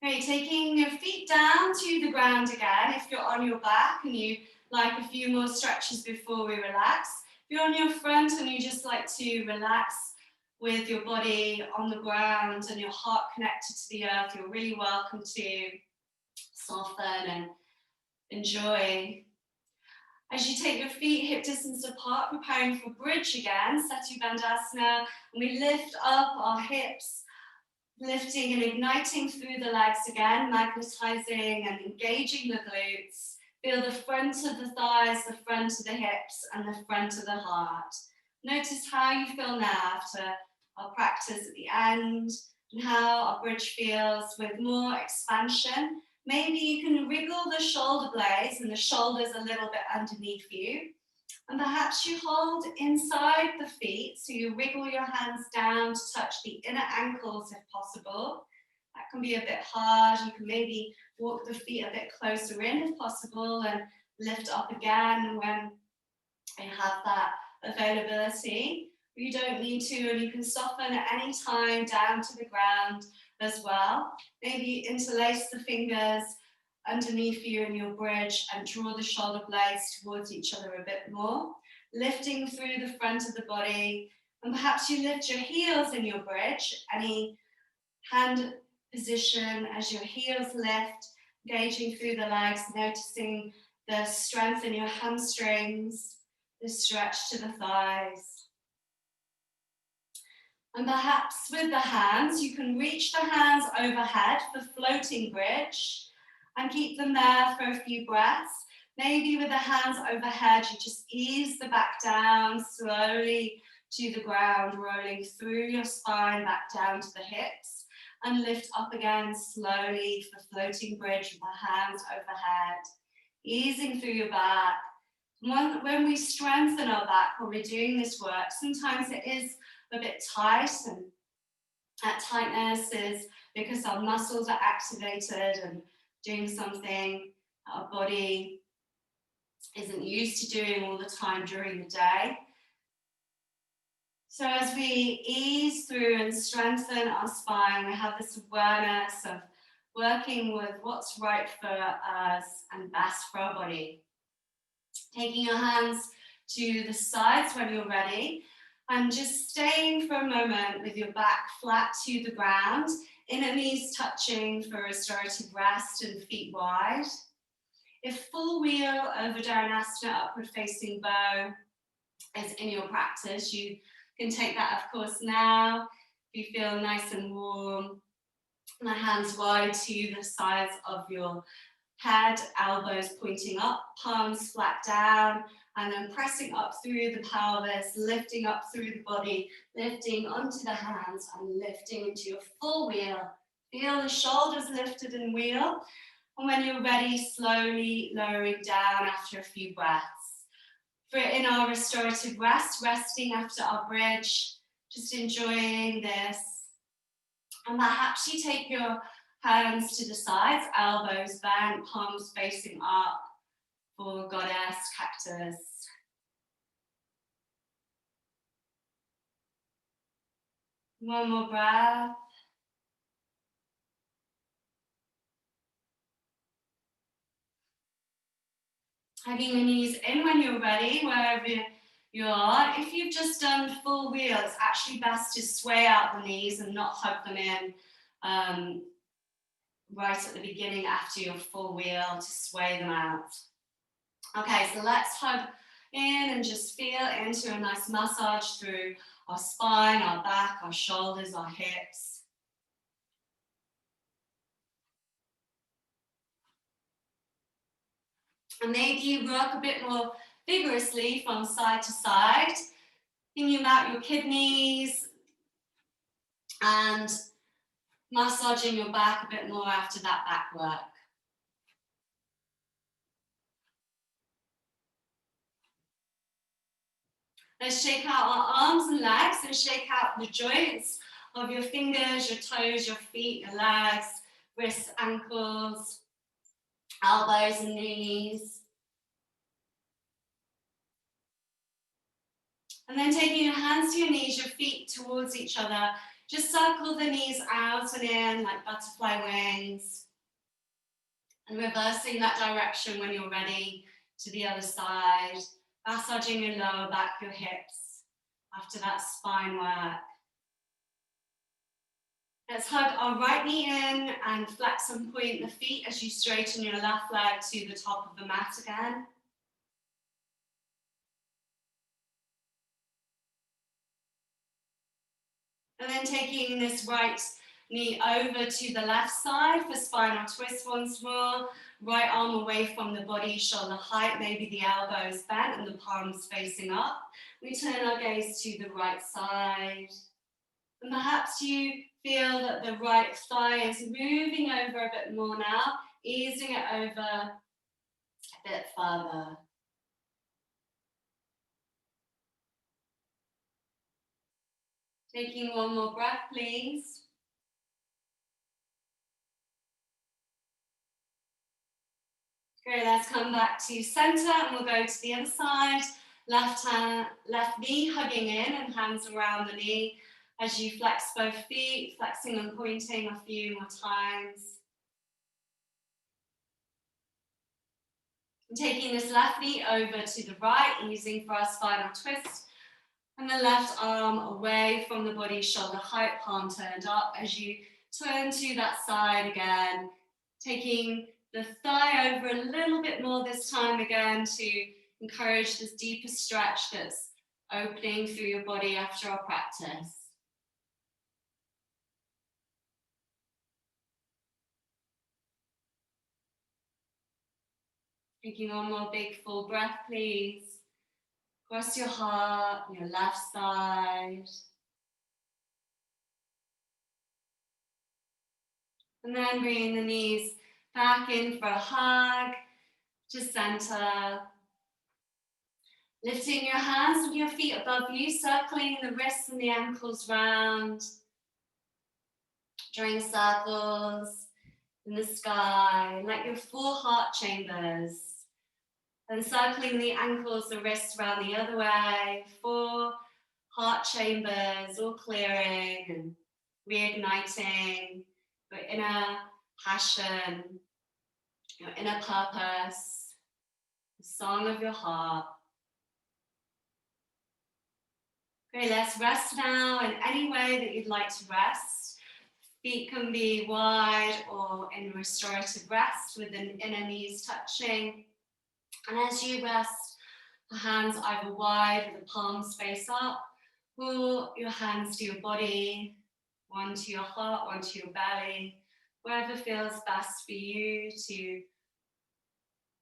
Okay, taking your feet down to the ground again. If you're on your back and you like a few more stretches before we relax. If you're on your front and you just like to relax with your body on the ground and your heart connected to the earth, you're really welcome to soften and enjoy. As you take your feet hip distance apart, preparing for bridge again, Setu Bandhasana, and we lift up our hips, lifting and igniting through the legs again, magnetizing and engaging the glutes. Feel the front of the thighs, the front of the hips, and the front of the heart. Notice how you feel now after our practice at the end, and how our bridge feels with more expansion. Maybe you can wriggle the shoulder blades and the shoulders a little bit underneath you. And perhaps you hold inside the feet, so you wriggle your hands down to touch the inner ankles if possible. That can be a bit hard. You can maybe walk the feet a bit closer in if possible and lift up again when you have that availability. You don't need to, and you can soften at any time down to the ground as well. Maybe interlace the fingers underneath you in your bridge and draw the shoulder blades towards each other a bit more, lifting through the front of the body. And perhaps you lift your heels in your bridge, any hand position as your heels lift, engaging through the legs, noticing the strength in your hamstrings, the stretch to the thighs. And perhaps with the hands, you can reach the hands overhead for floating bridge and keep them there for a few breaths. Maybe with the hands overhead, you just ease the back down slowly to the ground, rolling through your spine back down to the hips, and lift up again slowly for floating bridge with the hands overhead, easing through your back. When we strengthen our back when we're doing this work, sometimes it is a bit tight, and that tightness is because our muscles are activated and doing something our body isn't used to doing all the time during the day. So as we ease through and strengthen our spine, we have this awareness of working with what's right for us and best for our body. Taking your hands to the sides when you're ready, and just staying for a moment with your back flat to the ground, inner knees touching for restorative rest and feet wide. If full wheel over Dharana, upward facing bow, is in your practice, you can take that, of course, now. If you feel nice and warm, and the hands wide to the sides of your head, elbows pointing up, palms flat down, and then pressing up through the pelvis, lifting up through the body, lifting onto the hands and lifting into your full wheel. Feel the shoulders lifted and wheel. And when you're ready, slowly lowering down after a few breaths. For in our restorative rest, resting after our bridge, just enjoying this. And perhaps you take your hands to the sides, elbows bent, palms facing up for goddess, cactus. One more breath. Hugging the knees in when you're ready, wherever you are. If you've just done full wheel, it's actually best to sway out the knees and not hug them in right at the beginning after your full wheel, to sway them out. Okay, so let's hug in and just feel into a nice massage through our spine, our back, our shoulders, our hips. And maybe you rock a bit more vigorously from side to side, thinking about your kidneys and massaging your back a bit more after that back work. Let's shake out our arms and legs and shake out the joints of your fingers, your toes, your feet, your legs, wrists, ankles, elbows and knees. And then taking your hands to your knees, your feet towards each other, just circle the knees out and in like butterfly wings. And reversing that direction when you're ready to the other side, massaging your lower back, your hips after that spine work. Let's hug our right knee in and flex and point the feet as you straighten your left leg to the top of the mat again. And then taking this right knee over to the left side for spinal twist once more. Right arm away from the body, shoulder height, maybe the elbows bent and the palms facing up. We turn our gaze to the right side. And perhaps you feel that the right thigh is moving over a bit more now, easing it over a bit further. Taking one more breath, please. Great, let's come back to center and we'll go to the other side. Left knee hugging in and hands around the knee as you flex both feet, flexing and pointing a few more times. And taking this left knee over to the right, using for our spinal twist. And the left arm away from the body, shoulder height, palm turned up as you turn to that side again. Taking the thigh over a little bit more this time again to encourage this deeper stretch that's opening through your body after our practice. Taking one more big full breath, please. Cross your heart, your left side. And then bringing the knees back in for a hug to center. Lifting your hands with your feet above you, circling the wrists and the ankles round. Drawing circles in the sky, like your 4 heart chambers. And circling the ankles, the wrists around the other way. 4 heart chambers, all clearing and reigniting your inner passion, your inner purpose, the song of your heart. Great, let's rest now in any way that you'd like to rest. Feet can be wide or in restorative rest with the inner knees touching. And as you rest, the hands either wide with the palms face up, or your hands to your body, one to your heart, one to your belly, wherever feels best for you to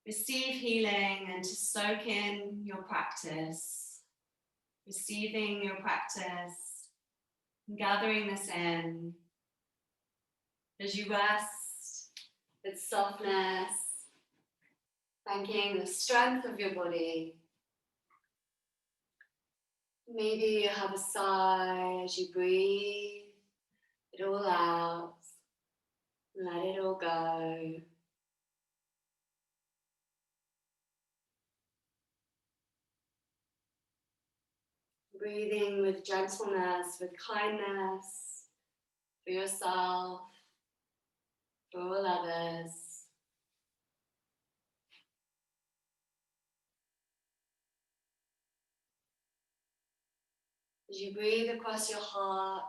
receive healing and to soak in your practice. Receiving your practice, gathering this in as you rest with softness, thanking the strength of your body. Maybe you have a sigh as you breathe it all out, let it all go. Breathing with gentleness, with kindness for yourself, for all others. As you breathe across your heart,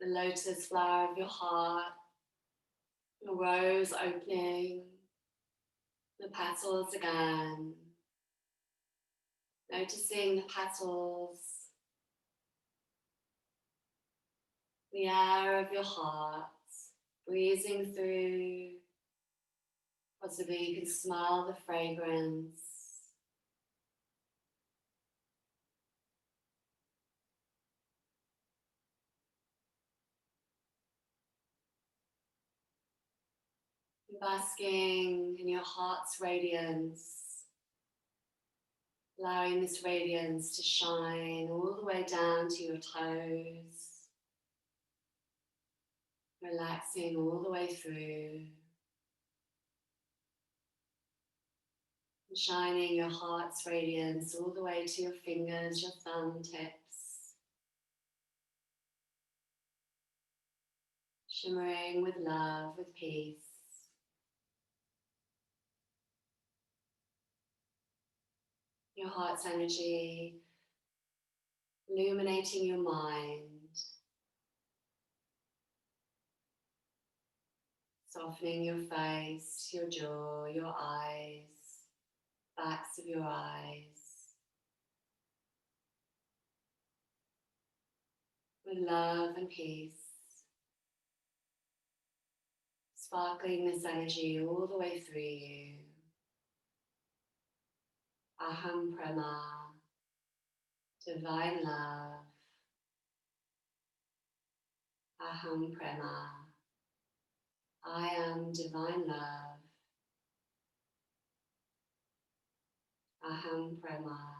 the lotus flower of your heart, the rose opening, the petals again. Noticing the petals, the air of your heart, breathing through. Possibly you can smell the fragrance. Basking in your heart's radiance, allowing this radiance to shine all the way down to your toes, relaxing all the way through, and shining your heart's radiance all the way to your fingers, your thumb tips, shimmering with love, with peace. Your heart's energy illuminating your mind, softening your face, your jaw, your eyes, backs of your eyes. with love and peace, sparkling this energy all the way through you. Aham Prema, divine love. Aham Prema, I am divine love. Aham Prema,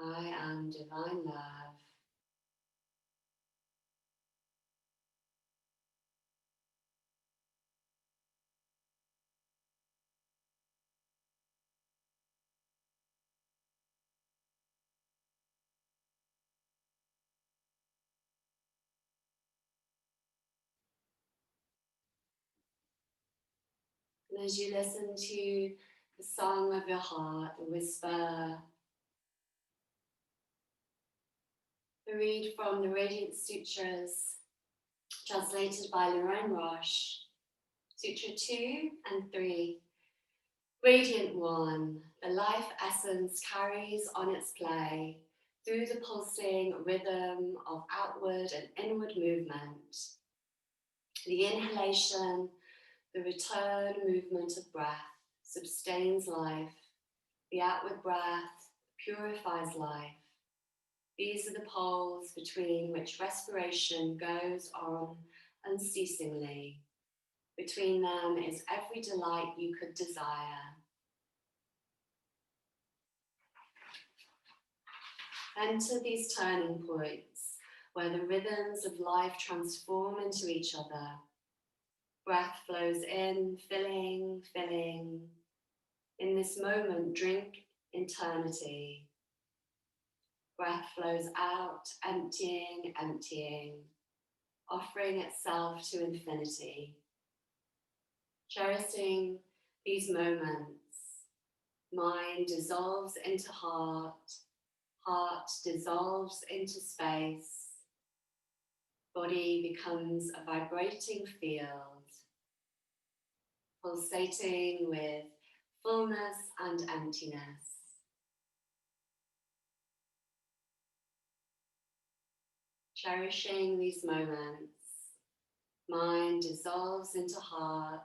I am divine love. And as you listen to the song of your heart, the whisper, the read from the Radiant Sutras, translated by Lorraine Roche, Sutra 2 and 3. Radiant One, the life essence carries on its play through the pulsing rhythm of outward and inward movement. The inhalation, the return movement of breath sustains life. The outward breath purifies life. These are the poles between which respiration goes on unceasingly. Between them is every delight you could desire. Enter these turning points where the rhythms of life transform into each other. Breath flows in, filling, filling. In this moment, drink eternity. Breath flows out, emptying, emptying, offering itself to infinity. Cherishing these moments, mind dissolves into heart, heart dissolves into space, body becomes a vibrating field, pulsating with fullness and emptiness. Cherishing these moments, mind dissolves into heart,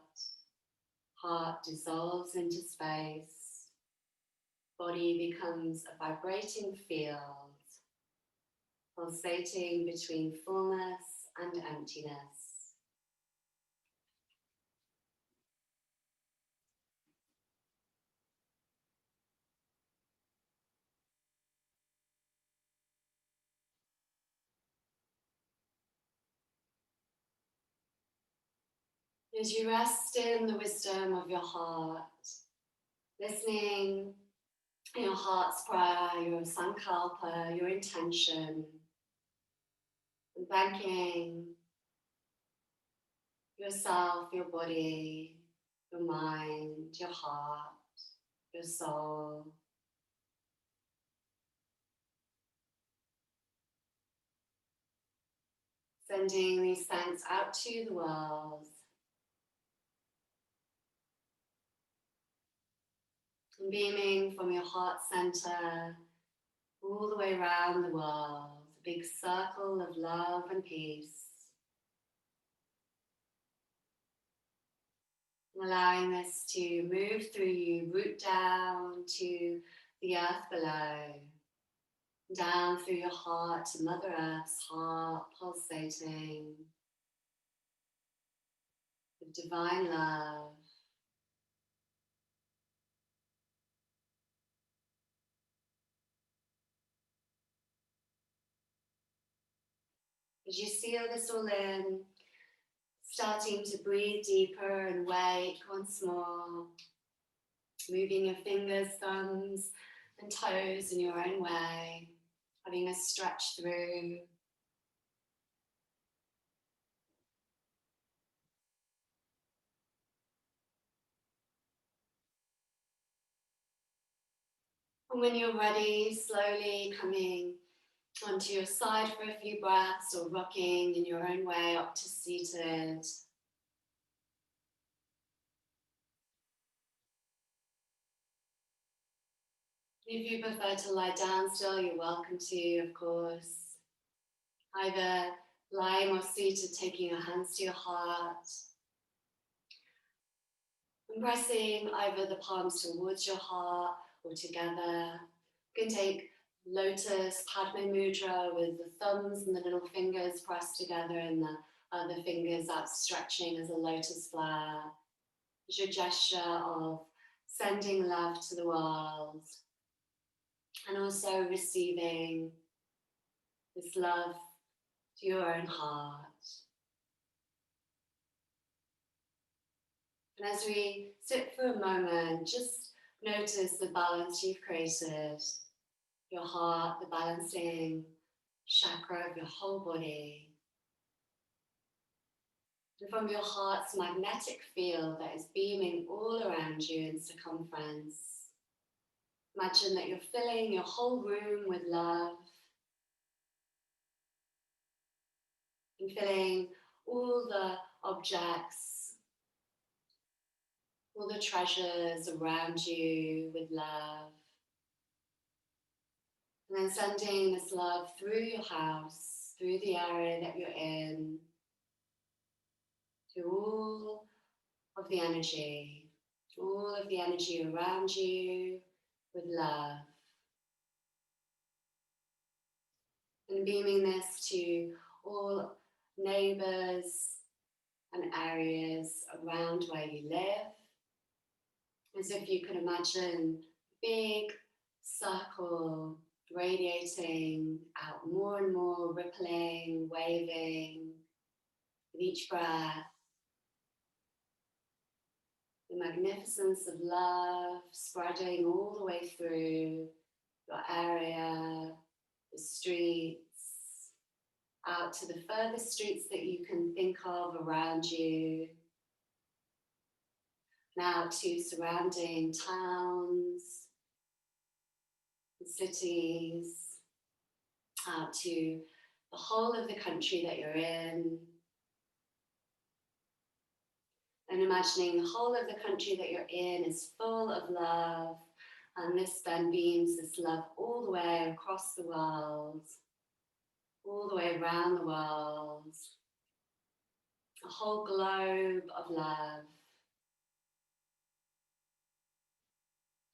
heart dissolves into space, body becomes a vibrating field, pulsating between fullness and emptiness. As you rest in the wisdom of your heart, listening in your heart's prayer, your sankalpa, your intention, and thanking yourself, your body, your mind, your heart, your soul. Sending these thanks out to the world. And beaming from your heart center all the way around the world, a big circle of love and peace. Allowing this to move through you, root down to the earth below, down through your heart to Mother Earth's heart, pulsating with divine love. As you seal this all in, starting to breathe deeper and wake once more, moving your fingers, thumbs, and toes in your own way, having a stretch through. And when you're ready, slowly coming onto your side for a few breaths or rocking in your own way up to seated. If you prefer to lie down still, you're welcome to, of course. either lying or seated, taking your hands to your heart, and pressing either the palms towards your heart or together. You can take Lotus Padma Mudra with the thumbs and the little fingers pressed together and the other fingers outstretching as a lotus flower. It's your gesture of sending love to the world and also receiving this love to your own heart. And as we sit for a moment, just notice the balance you've created, your heart, the balancing chakra of your whole body. And from your heart's magnetic field that is beaming all around you in circumference, imagine that you're filling your whole room with love and filling all the objects, all the treasures around you with love. And then sending this love through your house, through the area that you're in, to all of the energy around you with love. And beaming this to all neighbors and areas around where you live, as if you could imagine a big circle radiating out more and more, rippling, waving with each breath. The magnificence of love spreading all the way through your area, the streets, out to the furthest streets that you can think of around you, now to surrounding towns, cities, out to the whole of the country that you're in, and imagining the whole of the country that you're in is full of love, and this then beams this love all the way across the world, all the way around the world, a whole globe of love.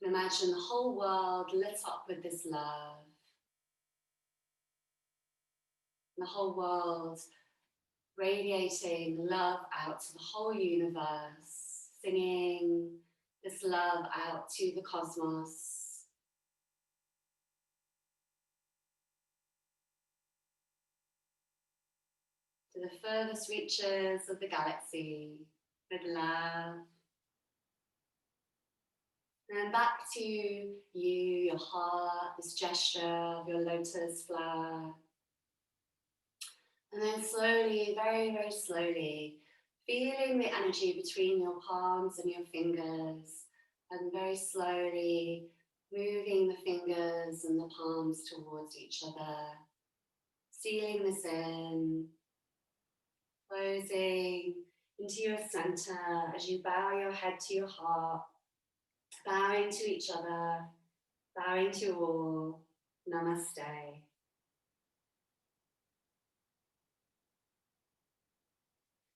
And imagine the whole world lit up with this love. And the whole world radiating love out to the whole universe, singing this love out to the cosmos. To the furthest reaches of the galaxy with love. And back to you, your heart, this gesture of your lotus flower. And then slowly, very, very slowly, feeling the energy between your palms and your fingers, and very slowly moving the fingers and the palms towards each other, sealing this in, closing into your center as you bow your head to your heart, bowing to each other, bowing to all. Namaste.